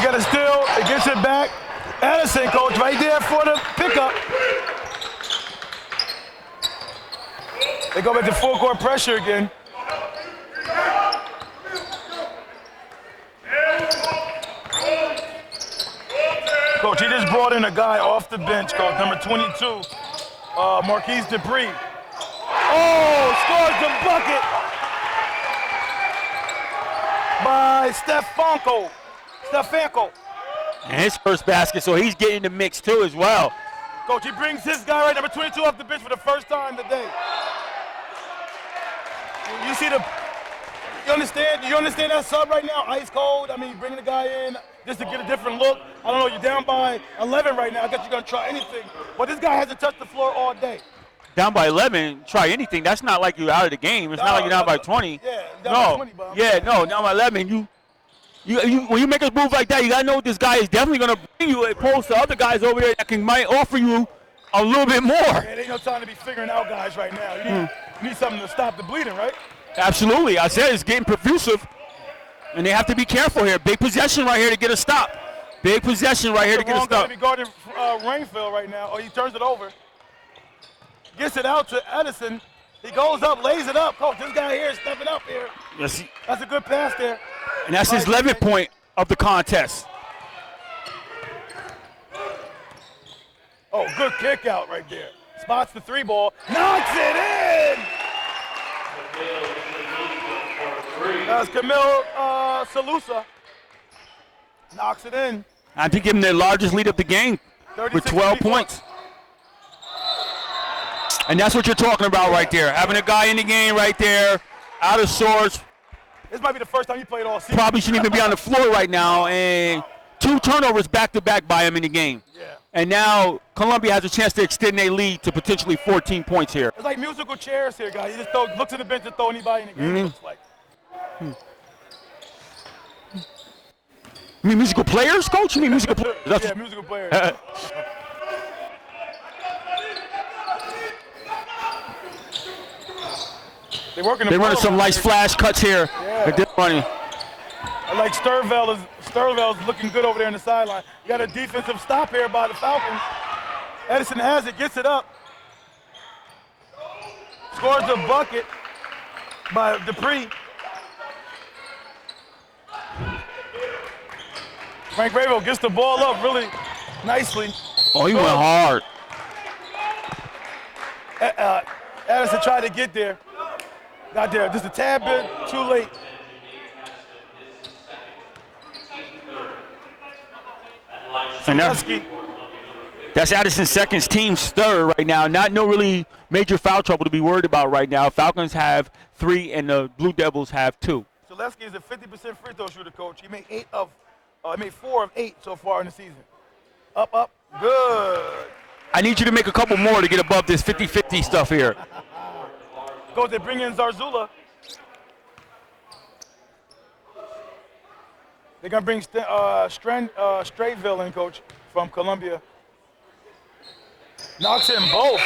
got to steal. It gets it back. Addison, Coach, right there for the pickup. They go back to full court pressure again. Coach, he just brought in a guy off the bench, Coach, number 22, Marquise Dupree. Oh, scores the bucket by Stefanko. And his first basket, so he's getting in the mix too as well. Coach, he brings his guy right, number 22, off the bench for the first time today. You see you understand that sub right now, ice cold? I mean, bringing the guy in just to get a different look. I don't know, you're down by 11 right now. I guess you're going to try anything. But this guy hasn't touched the floor all day. Down by 11, try anything. That's not like you're out of the game. It's not like you're down by 20. Yeah, down by 20, bro. Down by 11. You when you make a move like that, you got to know this guy is definitely going to bring you opposed to other guys over there that might offer you a little bit more. Yeah, there ain't no time to be figuring out guys right now. You need something to stop the bleeding, right? Absolutely. I said it's getting profusive, and they have to be careful here. Big possession right here to get a stop. Big possession right here to get a stop. He's guarding Rainfield right now. Oh, he turns it over. Gets it out to Edison. He goes up, lays it up. Coach, this guy here is stepping up here. Yes. That's a good pass there. And that's his 11th point of the contest. Oh, good kick out right there. Spots the three ball. Knocks it in! That's Camille Salusa. Knocks it in. I think give him their largest lead of the game with 12 points. And that's what you're talking about right there. Having a guy in the game right there, out of sorts. This might be the first time you played all season. Probably shouldn't even be on the floor right now. And 2 turnovers back-to-back by him in the game. Yeah. And now Columbia has a chance to extend their lead to potentially 14 points here. It's like musical chairs here, guys. You just look to the bench and throw anybody in the game. It looks like. You mean musical players, Coach? You mean musical players? Yeah, musical players. They're running some nice flash cuts here. Yeah. They're running. I like Sturvell's looking good over there on the sideline. You got a defensive stop here by the Falcons. Edison has it, gets it up. Scores the bucket by Dupree. Frank Ravo gets the ball up really nicely. Oh, he went hard. Edison tried to get there. Got there just a tad bit too late. And that's Addison's second team stir right now. No really major foul trouble to be worried about right now. Falcons have 3 and the Blue Devils have 2. Zaleski is a 50% free throw shooter, Coach. He made 4 of 8 so far in the season. Up, good. I need you to make a couple more to get above this 50-50 stuff here. Coach, they bring in Zarzula. They're going to bring Straightville in, Coach, from Columbia. Knocks in both.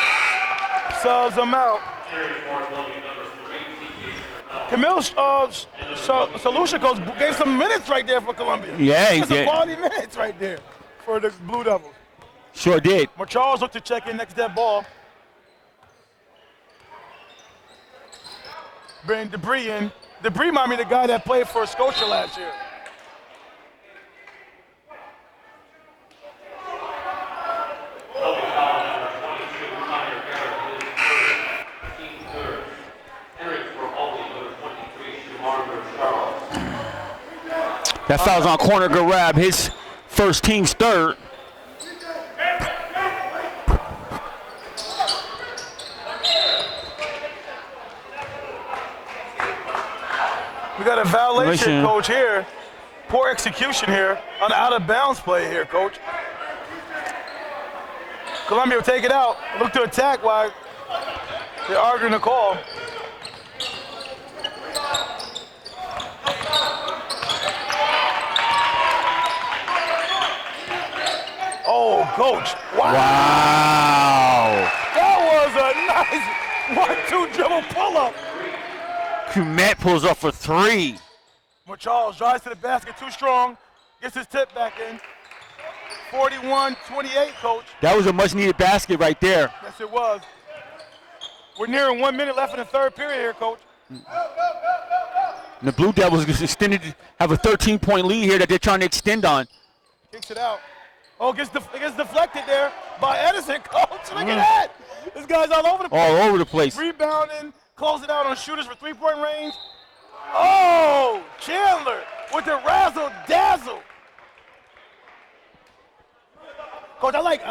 Subs them out. Camille Salusha, Coach, gave some minutes right there for Columbia. Yeah, he did. Some quality minutes right there for the Blue Devils. Sure did. Charles looked to check in next to that ball. Bring Debris in. Debris might be the guy that played for Scotia last year. That foul's on corner grab, his first team's third. We got a violation, Coach, here. Poor execution here on the out-of-bounds play here, Coach. Columbia will take it out. Look to attack while they're arguing the call. Oh, Coach. Wow. That was a nice 1-2 dribble pull-up. Kumet pulls up for 3. Charles drives to the basket, too strong. Gets his tip back in. 41-28, Coach. That was a much-needed basket right there. Yes, it was. We're nearing 1 minute left in the third period here, Coach. And the Blue Devils have a 13-point lead here that they're trying to extend on. Kicks it out. Oh, it gets deflected there by Edison, coach. Look at that. This guy's all over the place. All over the place. Rebounding, close it out on shooters for three-point range. Oh, Chandler with the razzle dazzle. Coach, I like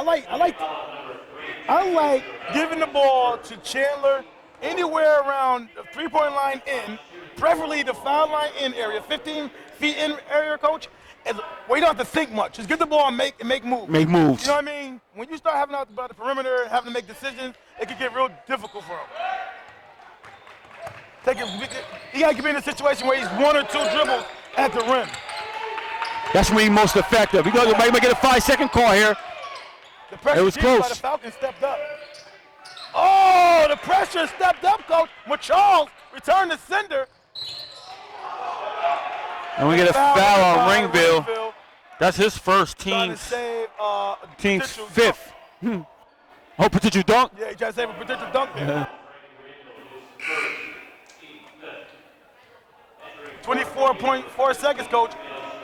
giving the ball to Chandler anywhere around the three-point line in, preferably the foul line in area, 15 feet in area, coach. Where you don't have to think much. Just get the ball and make moves. Make moves. You know what I mean? When you start having out by the perimeter and having to make decisions, it can get real difficult for him. He got to be in a situation where he's one or two dribbles at the rim. That's when he's most effective. He might get a 5-second call here. The pressure it was close. By the Falcons stepped up. Oh, the pressure stepped up, coach. Charles returned the sender. And we get a foul on Ringville. That's his first team's fifth. Oh, potential dunk? Yeah, he tried to save a potential dunk there. 24.4 seconds, coach.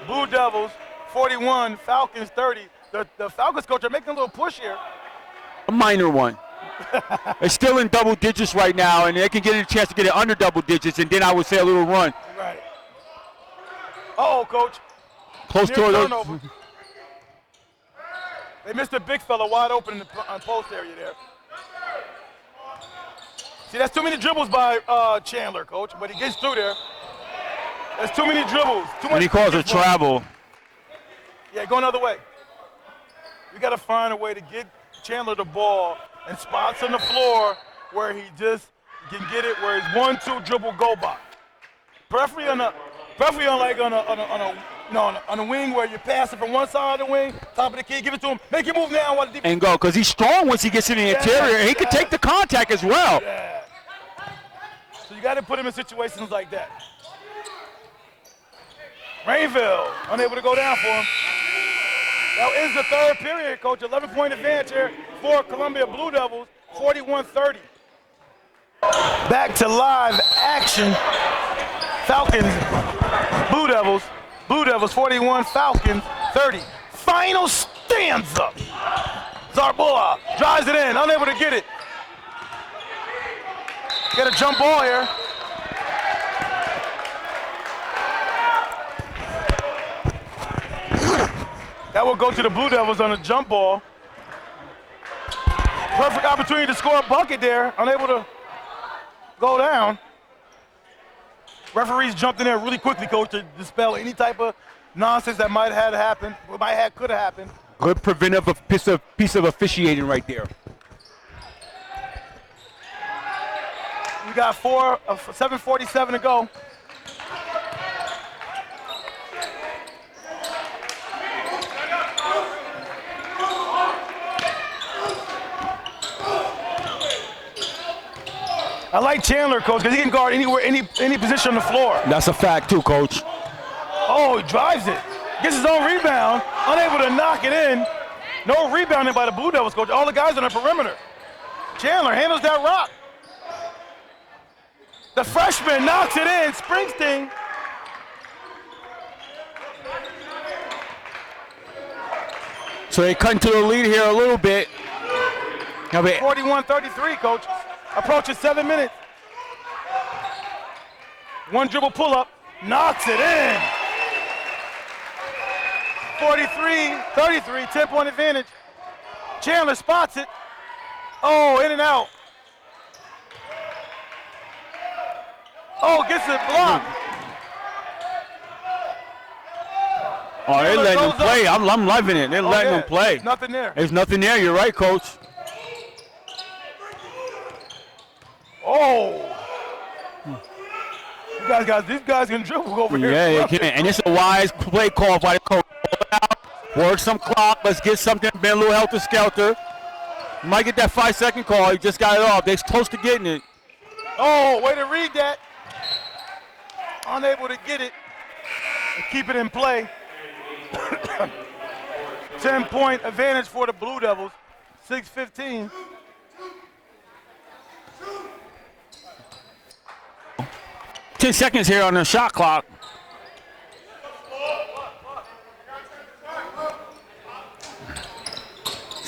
Blue Devils, 41. Falcons, 30. The Falcons, coach, are making a little push here. A minor one. They're still in double digits right now, and they can get a chance to get it under double digits, and then I would say a little run. Right. Uh-oh, coach. Close to it. They missed a big fella wide open in the post area there. See, that's too many dribbles by Chandler, coach, but he gets through there. That's too many dribbles. And he calls it travel. Yeah, go another way. We got to find a way to get Chandler the ball and spots on the floor where he just can get it where it's 1-2 dribble go by. Preferably on a wing where you're passing from one side of the wing, top of the key, give it to him, make him move now while the defense. And go, because he's strong once he gets in the interior, and he can take the contact as well. Yeah. So you got to put him in situations like that. Rainville unable to go down for him. That is the third period, coach. 11-point advantage here for Columbia Blue Devils, 41-30. Back to live action. Falcons, Blue Devils 41, Falcons 30. Final stanza. Zarbula drives it in, unable to get it. Get a jump ball here. That will go to the Blue Devils on a jump ball. Perfect opportunity to score a bucket there, unable to go down. Referees jumped in there really quickly, coach, to dispel any type of nonsense that could have happened. Good preventive piece of officiating right there. We got 7:47 to go. I like Chandler, coach, because he can guard anywhere, any position on the floor. That's a fact too, coach. Oh, he drives it. Gets his own rebound, unable to knock it in. No rebounding by the Blue Devils, coach. All the guys on the perimeter. Chandler handles that rock. The freshman knocks it in. Springsteen. So they cut into the lead here a little bit. 41-33, coach. Approaching 7 minutes. One dribble pull-up, knocks it in. 43-33, 10-point advantage. Chandler spots it. Oh, in and out. Oh, gets it blocked. Oh, they're letting him play. I'm loving it. They're letting him play. There's nothing there. There's nothing there. You're right, coach. Oh. These guys can dribble over here. Yeah, they can. And it's a wise play call by the coach. Work some clock. Let's get something. Been a little helter-skelter. You might get that 5-second call. He just got it off. They're close to getting it. Oh, way to read that. Unable to get it and keep it in play. 10-point advantage for the Blue Devils. 6:15. Ten seconds here on the shot clock.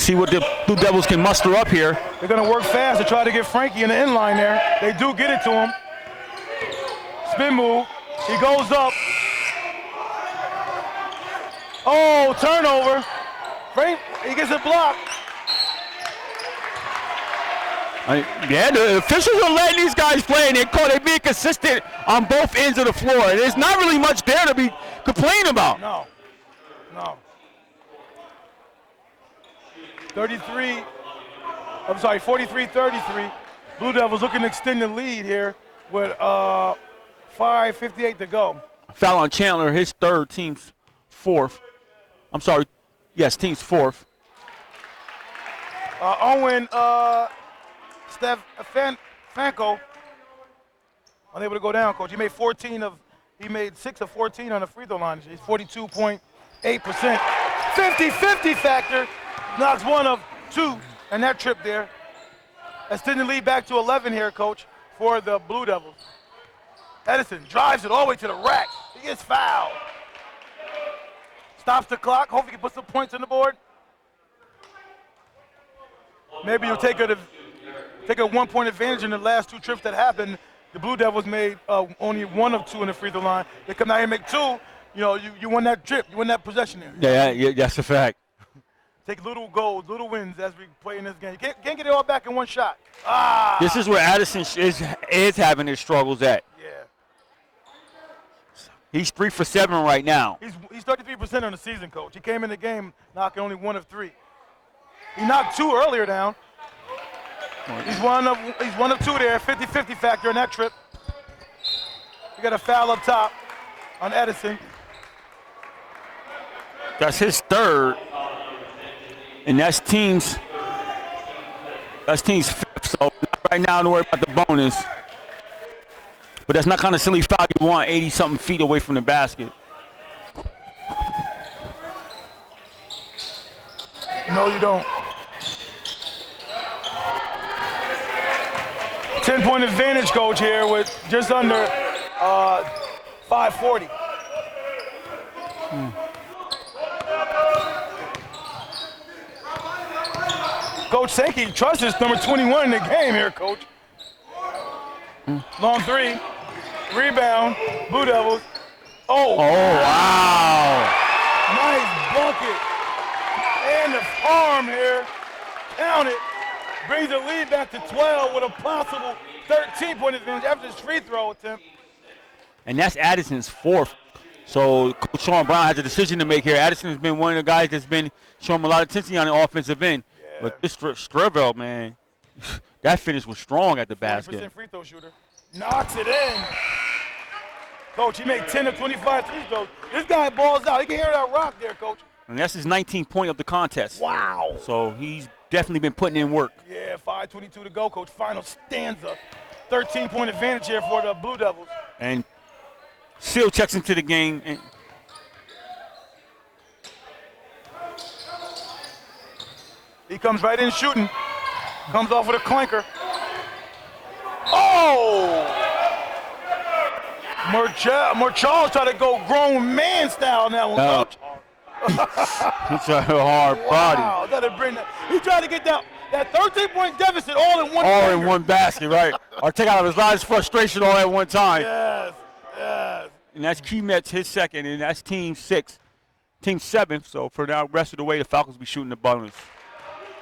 see what the Blue Devils can muster up here. They're going to work fast to try to get Frankie in the end line there. They do get it to him. Spin move. He goes up. Oh, turnover. Frank, he gets a block. Yeah, the officials are letting these guys play, and they're being consistent on both ends of the floor. There's not really much there to be complaining about. No. 43-33. Blue Devils looking to extend the lead here with 5:58 to go. Foul on Chandler, his third, team's fourth. I'm sorry, yes, team's fourth. Owen Fanco unable to go down, coach. He made 6 of 14 on the free throw line. He's 42.8%. 50-50 factor. Knocks 1 of 2 and that trip there. Extending the lead back to 11 here, coach, for the Blue Devils. Edison drives it all the way to the rack. He gets fouled. Stops the clock. Hopefully he can put some points on the board. Maybe you'll take a 1-point advantage in the last 2 trips that happened. The Blue Devils made only 1 of 2 in the free throw line. They come out here and make 2. You won that trip. You won that possession there. Yeah, that's a fact. Take little goals, little wins as we play in this game. You can't get it all back in one shot. This is where Addison is having his struggles at. Yeah. He's 3 for 7 right now. He's 33% on the season, coach. He came in the game knocking only 1 of 3. He knocked 2 earlier down. He's one of 2 there. 50-50 factor on that trip. We got a foul up top on Edison. That's his third. And that's team's 5th, so right now don't worry about the bonus. But that's not kind of silly foul you want 80-something feet away from the basket. No, you don't. 10-point advantage, coach, here with just under 5:40. Coach Sankey trusts his number 21 in the game here, coach. Long 3. Rebound. Blue Devils. Oh, wow. Nice bucket. And the arm here. Count it. Brings the lead back to 12 with a possible 13-point advantage after this free throw attempt. And that's Addison's 4th. So Coach Sean Brown has a decision to make here. Addison has been one of the guys that's been showing him a lot of intensity on the offensive end. Yeah. But this Strevell, man, that finish was strong at the basket. 40% free throw shooter. Knocks it in. Coach, he made 10 of 25 free throws. This guy balls out. He can hear that rock there, coach. And that's his 19th point of the contest. Wow. So he's definitely been putting in work. Yeah, 5:22 to go, coach. Final stanza. 13-point advantage here for the Blue Devils. And Seal checks into the game. And he comes right in shooting. Comes off with a clinker. Oh! Charles tried to go grown man style now. Coach. It's a hard body. Wow, he tried to get that 13-point deficit all in one All in one basket, right. Or take out of his last frustration all at one time. Yes. And that's Keymet's his 2nd, and that's team 6th. Team 7th, so for the rest of the way, the Falcons will be shooting the bonus.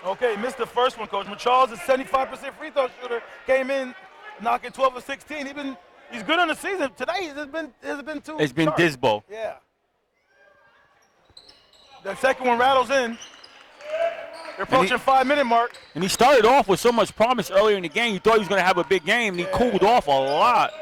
Okay, missed the first one, Coach. Charles is 75% free throw shooter. Came in knocking 12 of 16. He's good on the season. Today, it's been too It's been sharp. dismal. Yeah. The second one rattles in. They're approaching 5-minute mark. And he started off with so much promise earlier in the game. You thought he was going to have a big game, and he cooled off a lot.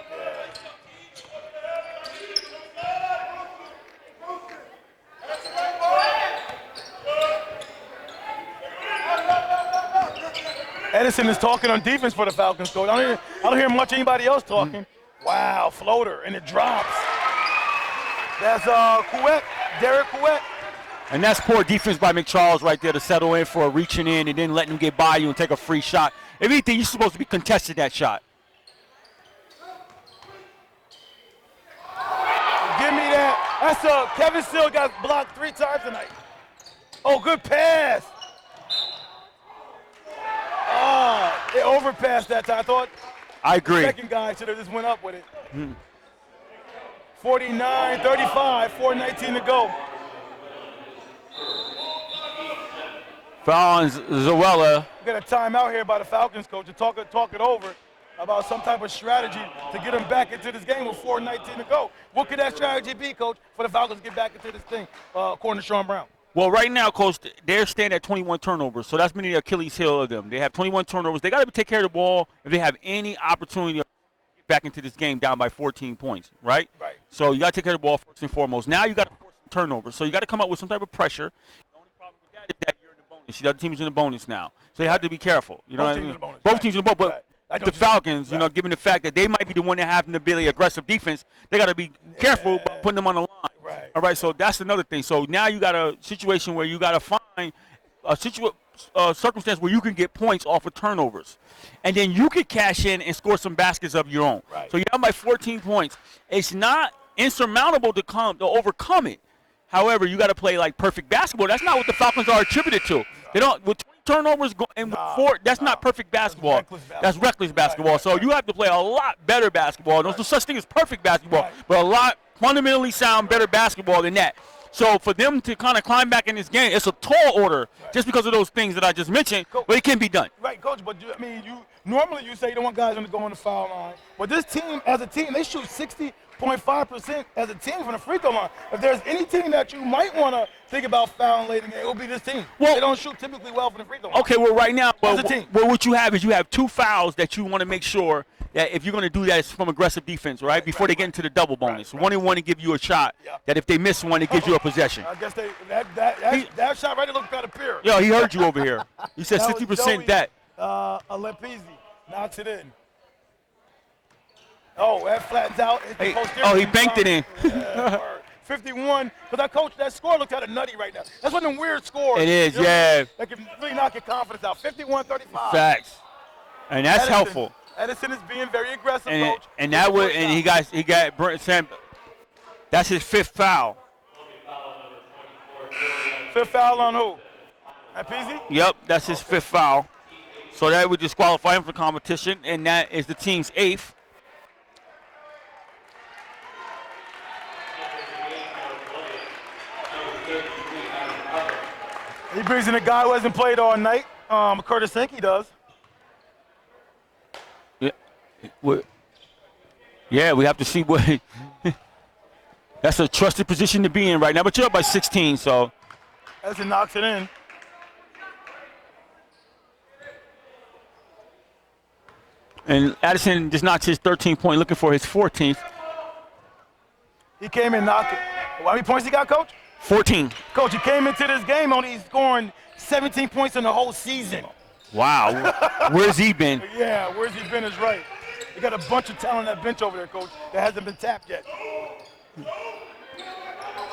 Edison is talking on defense for the Falcons, coach. I don't hear much anybody else talking. Wow, floater, and it drops. That's Derek Couette. And that's poor defense by McCharles right there to settle in for a reaching in and then letting him get by you and take a free shot. If anything, you're supposed to be contesting that shot. Give me that. That's Kevin Seal got blocked 3 times tonight. Oh, good pass. It overpassed that time. I thought I agree. the second guy should have just went up with it. 49-35, 4:19 to go. Foul on Zoella. We got a timeout here by the Falcons coach to talk it over about some type of strategy to get them back into this game with 4:19 to go. What could that strategy be, Coach, for the Falcons to get back into this thing, according to Sean Brown? Well, right now, Coach, they're standing at 21 turnovers, so that's meaning the Achilles heel of them. They have 21 turnovers. They got to take care of the ball if they have any opportunity to get back into this game down by 14 points, right? Right. So you got to take care of the ball first and foremost. Now you got to force some turnovers, so you got to come up with some type of pressure. The only problem with that is that you're in the bonus. The other team is in the bonus now, so you have to be careful. You know what I mean? Both teams in the bonus, but the Falcons, you know, given the fact that they might be the one that have the ability aggressive defense, they got to be careful about putting them on the line. Right. All right, so that's another thing. So now you got a situation where you got to find a circumstance where you can get points off of turnovers. And then you can cash in and score some baskets of your own. Right. So you're down by 14 points. It's not insurmountable to overcome it. However, you got to play like perfect basketball. That's not what the Falcons are attributed to. They don't with 20 turnovers and with 4. That's not perfect basketball. That's reckless basketball. Right. So you have to play a lot better basketball. There's no such thing as perfect basketball, but a lot fundamentally sound better basketball than that. So for them to kind of climb back in this game, it's a tall order just because of those things that I just mentioned, but it can be done. Right, Coach, but normally you say you don't want guys to go on the foul line. But this team, as a team, they shoot 60.5% as a team from the free throw line. If there's any team that you might want to think about fouling late in the game, it will be this team. Well, they don't shoot typically well from the free throw line. Okay, well, right now, what you have is you have 2 fouls that you want to make sure that if you're going to do that, it's from aggressive defense, right? Before they get into the double bonus. 1-and-1 to give you a shot. That if they miss one, it gives you a possession. I guess that shot right there looked kind of pure. Yo, he heard you over here. He said 60% that. Lepizzi knocks it in. Oh, that flattens out. He banked it in. 51. Because that score looked kind of nutty right now. That's one of them weird scores. It is, yeah. That can really knock your confidence out. 51-35. Facts. And that's helpful. Edison is being very aggressive, Coach. And that would, and he got Brent Sam. That's his 5th foul. 5th foul on who? Lepizzi? Yep, that's his 5th foul. So that would disqualify him for competition, and that is the team's 8th. He brings in a guy who hasn't played all night. Curtis Sankey does. Yeah, we have to see what. That's a trusted position to be in right now, but you're up by 16, so. Edison knocks it in. And Addison just knocked his 13th point, looking for his 14th. He came in knocking. How many points he got, Coach? 14. Coach, he came into this game only scoring 17 points in the whole season. Wow. Where's he been? Yeah, where's he been is right. You got a bunch of talent on that bench over there, Coach, that hasn't been tapped yet.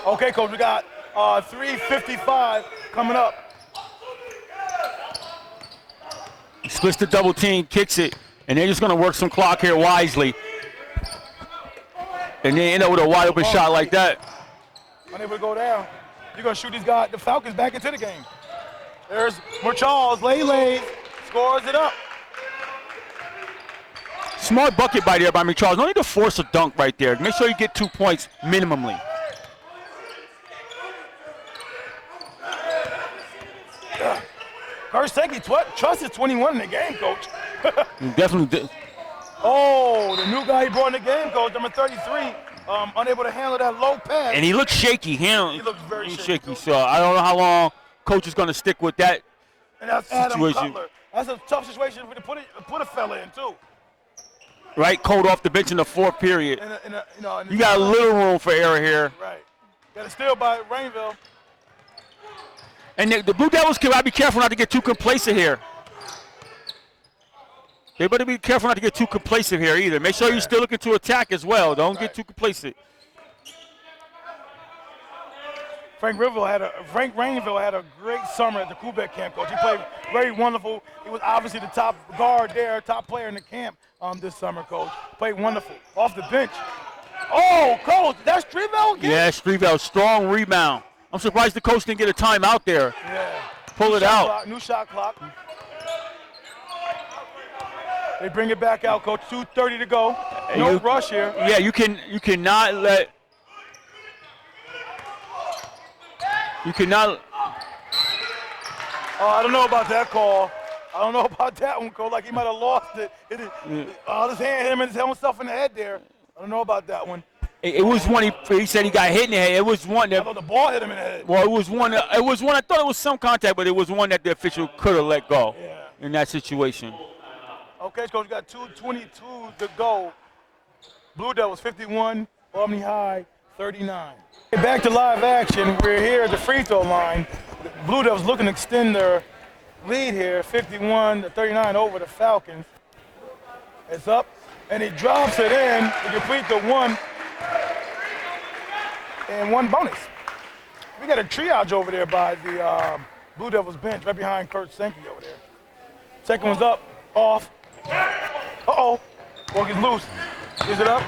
Okay, Coach, we got 3:55 coming up. He splits the double team, kicks it, and they're just going to work some clock here wisely. And they end up with a wide open shot like that. Unable to go down. You're going to shoot these guys, the Falcons, back into the game. There's Charles, Lele, scores it up. Smart bucket by there by Charles. No need to force a dunk right there. Make sure you get 2 points minimally. Curtis Sankey, trust is 21 in the game, Coach. Definitely did. Oh, the new guy he brought in the game, Coach, number 33, unable to handle that low pass. And he looks shaky. He looks very shaky. So I don't know how long Coach is going to stick with that and that's situation. Adam Cutler. That's a tough situation to put a fella in, too. Right, Cold off the bench in the 4th period. You got a little room for error here. Right. Got a steal by Rainville. And the Blue Devils gotta be careful not to get too complacent here. They better be careful not to get too complacent here either. Make sure you're still looking to attack as well. Don't get too complacent. Frank Rainville had a great summer at the Quebec camp, Coach. He played very wonderful. He was obviously the top guard there, top player in the camp this summer, Coach. Played wonderful. Off the bench. Oh, Coach, that's Strevell again? Yeah, Strevell, strong rebound. I'm surprised the coach didn't get a timeout there. Yeah. Pull it out. New shot clock. They bring it back out, Coach. 2:30 to go. No rush here. Yeah, you cannot let. You cannot. Oh, I don't know about that call. I don't know about that one, Coach. Like he might have lost it. His hand hit him and himself in the head there. I don't know about that one. It was one he said he got hit in the head. It was one that. I thought the ball hit him in the head. Well, it was one. I thought it was some contact, but it was one that the official could have let go in that situation. Okay, Coach, we got 2:22 to go. Blue Devils 51, Albany High 39. Back to live action. We're here at the free throw line. The Blue Devils looking to extend their lead here, 51-39 over the Falcons. It's up, and he drops it in to complete the 1 and 1 bonus. We got a triage over there by the Blue Devils bench, right behind Kurt Sankey over there. Second one's up, off. Uh-oh, ball gets loose. Gives it up.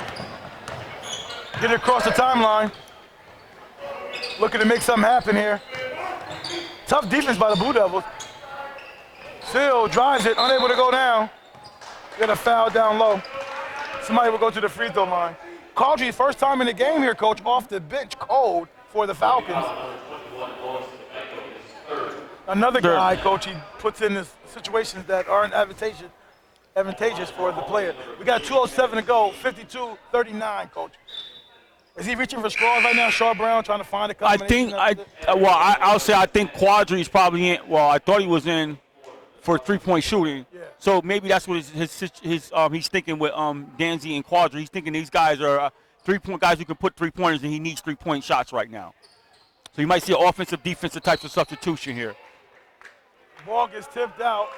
Get it across the timeline. Looking to make something happen here. Tough defense by the Blue Devils. Still drives it, unable to go down. Got a foul down low. Somebody will go to the free throw line. Caudry's first time in the game here, Coach, off the bench cold for the Falcons. Another guy, Coach, he puts in this situations that aren't advantageous for the player. We got 2:07 to go, 52-39, Coach. Is he reaching for straws right now, Shaw Brown, trying to find a combination? I'll say I think Quadri's probably in. Well, I thought he was in for three-point shooting. Yeah. So maybe that's what he's thinking with Danzy and Quadri. He's thinking these guys are three-point guys who can put three-pointers, and he needs three-point shots right now. So you might see an offensive, defensive types of substitution here. Ball gets tipped out.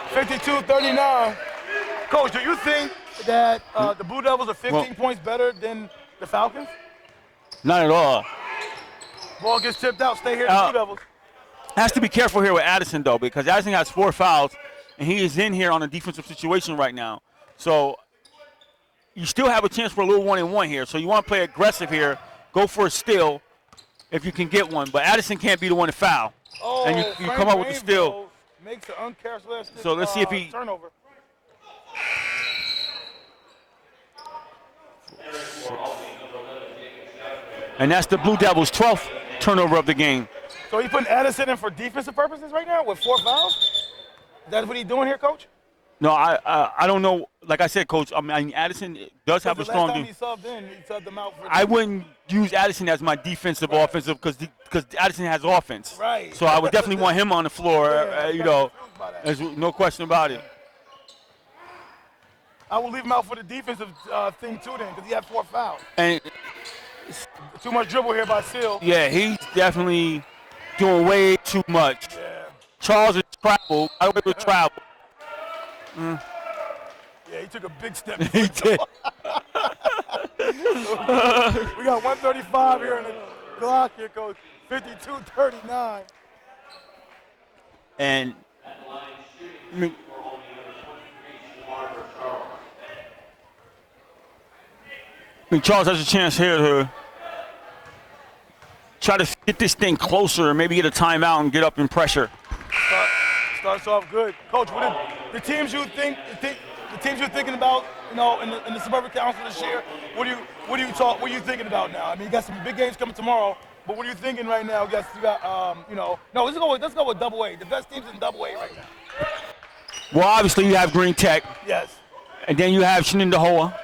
(52-39). Coach, do you think that the Blue Devils are 15 points better than the Falcons? Not at all. Ball gets tipped out. Stay here, the Blue Devils. Has to be careful here with Addison, though, because Addison has 4 fouls, and he is in here on a defensive situation right now. So you still have a chance for a little 1-and-1 here. So you want to play aggressive here. Go for a steal if you can get one. But Addison can't be the one to foul. Oh, and you come up with the steal. Makes an uncharacteristic so let's see if he turnover. And that's the Blue Devils' 12th turnover of the game. So he's putting Addison in for defensive purposes right now with 4 fouls? Is that what he's doing here, Coach? No, I don't know. Like I said, Coach, I mean, Addison does have a strong game. Last time he subbed in, he subbed them out for I wouldn't use Addison as my defensive offensive because Addison has offense. Right. So I would definitely want him on the floor, there's no question about it. I will leave him out for the defensive thing, too, then, because he had 4 fouls. And too much dribble here by Seal. Yeah, he's definitely doing way too much. Yeah. Charles is travel. I would travel. Yeah, he took a big step. He did. We got 135 here in the clock here, Coach. 52-39. And Charles has a chance here to try to get this thing closer, maybe get a timeout and get up in pressure. Starts off good, Coach. What the teams you think the teams you're thinking about, in the Suburban Council this year? What are you thinking about now? I mean, you got some big games coming tomorrow, but what are you thinking right now? You got no. Let's go with Double A. The best teams in Double A right now. Well, obviously you have Green Tech. Yes. And then you have Shenandoah.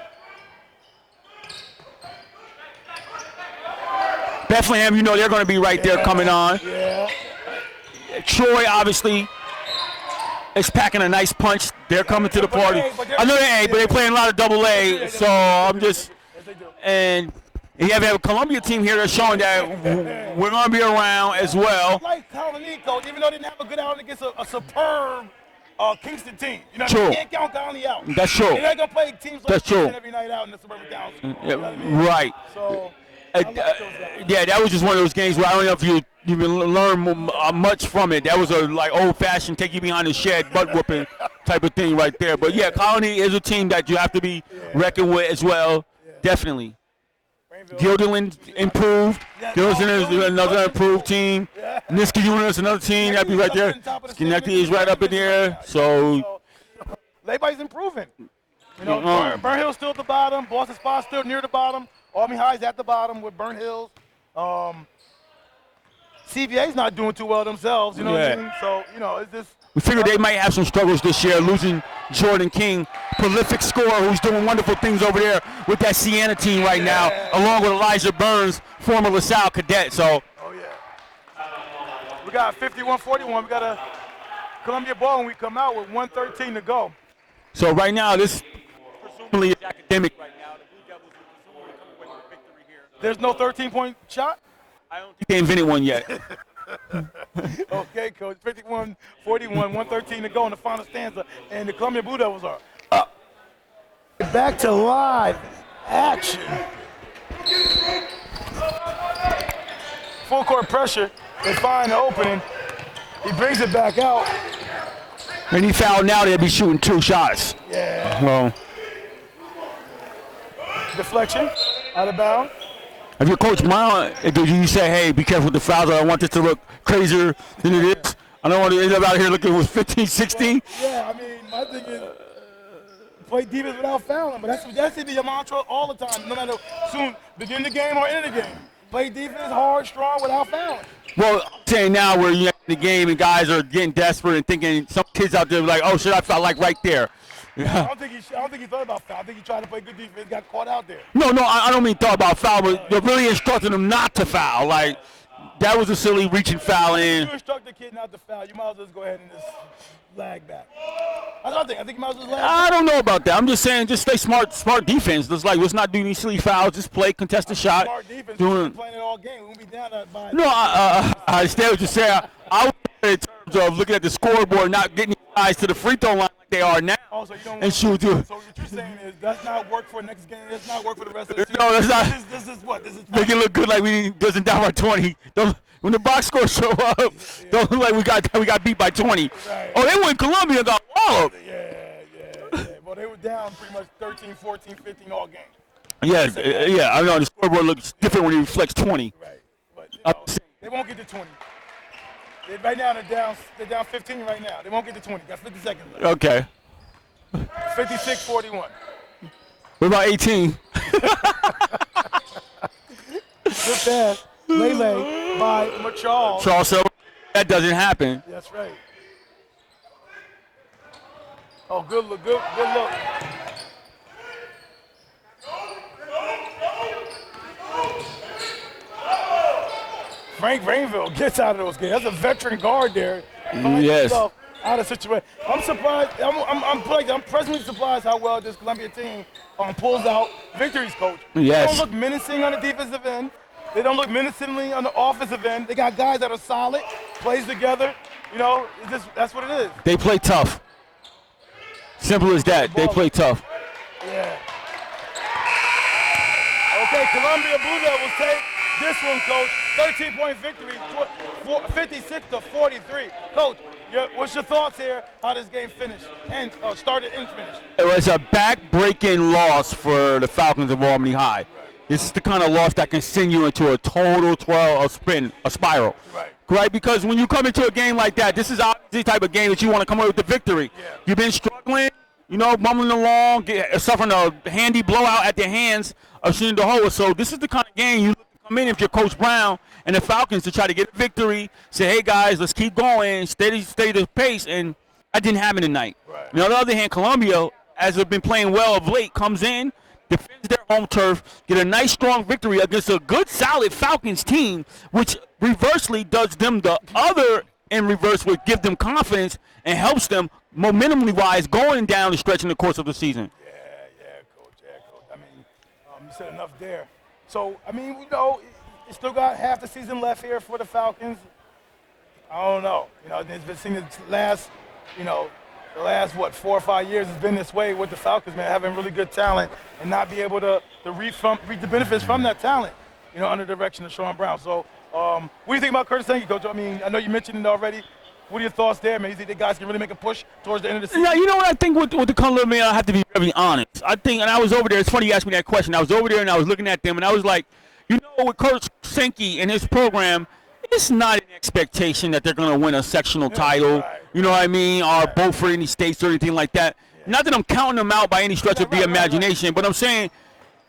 Bethlehem, they're going to be right there coming on. Yeah. Troy, obviously, is packing a nice punch. They're coming to the party. I know they're A, but they're playing a lot of Double A. So I'm just – and you have a Columbia team here that's showing that we're going to be around as well. Like Colony, Coach, even though they didn't have a good outing against a superb Kingston team. True. You can't count Colony out. That's true. They're not going to play teams like Kingston every night out in the Suburban Council. Right. So – yeah, that was just one of those games where I don't know if you learn much from it. That was a old-fashioned take you behind the shed butt whooping type of thing right there. But yeah, Colony is a team that you have to be reckoned with as well. Yeah. Definitely. Gilderland improved. Gilderland is another improved team. Niska Unit is another team. That'd be right there. Schenectady is right up in there. So everybody's improving. You know, Burn Hill's still at the bottom. Boston Spa's still near the bottom. Albany High's at the bottom with Burn Hills. CVA's not doing too well themselves. You know what I mean? So, you know, it's just. We figured they might have some struggles this year, losing Jordan King, prolific scorer who's doing wonderful things over there with that Sienna team right now, along with Elijah Burns, former LaSalle cadet. So. Oh, yeah. We got 51-41. We got a Columbia ball when we come out with 1:13 to go. So right now, this presumably is academic right now. The Blue Devils will presumably come away with a victory here. There's no 13-point shot? I don't think they invented one yet. Okay, Coach. 51-41, 1:13 to go in the final stanza, and the Columbia Blue Devils are up. Back to live action. Full court pressure. They find the opening. He brings it back out. And he fouled now, they'll be shooting 2 shots. Yeah. Well, deflection, out of bounds. If you're Coach Brown, do you say, hey, be careful with the fouls, I don't want this to look crazier than it is? I don't want to end up out here looking with 15, 16. Yeah, I mean, my thing is play defense without fouling, but that's your mantra all the time, no matter soon begin the game or end the game. Play defense hard, strong, without fouling. Well, I'm saying now where you're in the game and guys are getting desperate and thinking, some kids out there are like, oh, should I foul like right there? Yeah. I don't think he thought about foul. I think he tried to play good defense, got caught out there. No, I don't mean thought about foul, but they're really instructing them not to foul. Like, that was a silly reaching foul in. If you instruct the kid not to foul, you might as well just go ahead and just lag back. That's what I think. I think you might as well just lag back. I don't know about that. I'm just saying, just stay smart defense. Just like, let's not do any silly fouls. Just play, contest the shot. Smart defense. We're playing it all game. We won't be down by. No, I understand what you're saying. I would say in terms of looking at the scoreboard, not getting guys to the free throw line like they are now. Oh, so you don't and shoot too. So what you're saying is that's not work for next game. That's not work for the rest of the season. No, that's not. This is what? This is make it look good like we doesn't down by 20. When the box scores show up, don't look like we got beat by 20. Right. Oh, they went Columbia and got walloped. Yeah. Well, they were down pretty much 13, 14, 15 all game. Yes, yeah. I know the scoreboard looks different when it reflects 20. Right. But they won't get to 20. Right now they're down 15 right now. They won't get to 20. Got 50 seconds left. Okay. 56-41. What about 18? Good pass. Lele by Machal. Charles, that doesn't happen. That's right. Oh, good look. Good look. Frank Rainville gets out of those games. That's a veteran guard there. Yes. Out of situation. I'm surprised. I'm presently surprised how well this Columbia team pulls out victories, Coach. Yes. They don't look menacing on the defensive end. They don't look menacingly on the offensive end. They got guys that are solid, plays together. You know, that's what it is. They play tough. Simple as that. They play tough. Yeah. Okay, Columbia Blue Devils take this one, Coach. 13-point victory, 56-43. Coach, what's your thoughts here? How this game finished and started and finished? It was a back-breaking loss for the Falcons of Albany High. Right. This is the kind of loss that can send you into a total a spiral. Right? Because when you come into a game like that, this is obviously the type of game that you want to come away with the victory. Yeah. You've been struggling, mumbling along, suffering a handy blowout at the hands of Senior DeHoa. So this is the kind of game you come in if you're Coach Brown and the Falcons to try to get a victory, say, hey, guys, let's keep going, stay the pace, and that didn't happen tonight. Right. On the other hand, Columbia, as they've been playing well of late, comes in, defends their home turf, get a nice, strong victory against a good, solid Falcons team, which reversely does them the other in reverse, would give them confidence and helps them momentum-wise going down the stretch in the course of the season. Yeah, Coach. I mean, you said enough there. So, I mean, you still got half the season left here for the Falcons. I don't know. It's been seen the last 4 or 5 years has been this way with the Falcons, man, having really good talent and not be able to reap the benefits from that talent, under the direction of Sean Brown. So, what do you think about Curtis Sankey, Coach? I mean, I know you mentioned it already. What are your thoughts there, man? You think the guys can really make a push towards the end of the season? Yeah, you know what I think with the Color, man, I have to be very honest. I think, and I was over there. It's funny you asked me that question. I was over there and I was looking at them, and I was like, you know, with Coach Sankey and his program, it's not an expectation that they're going to win a sectional title. Right. You know what I mean? Or both for any states or anything like that. Yeah. Not that I'm counting them out by any stretch of the imagination, but I'm saying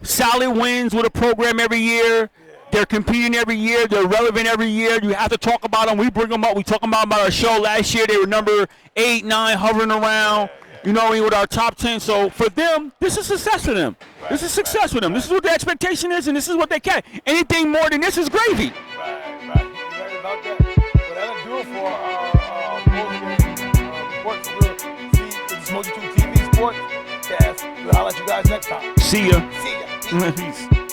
solid wins with a program every year. They're competing every year. They're relevant every year. You have to talk about them. We bring them up. We talk about our show last year. They were number 8, 9, hovering around, you know, with our top 10. So for them, this is success for them. This is success for them. This is what the expectation is, and this is what they can. Anything more than this is gravy. Right. You're right about that. But that'll do it for our sports. We'll see the Smoky 2 TV Sportscast. We'll holler at you guys next time. See ya. See ya. Peace.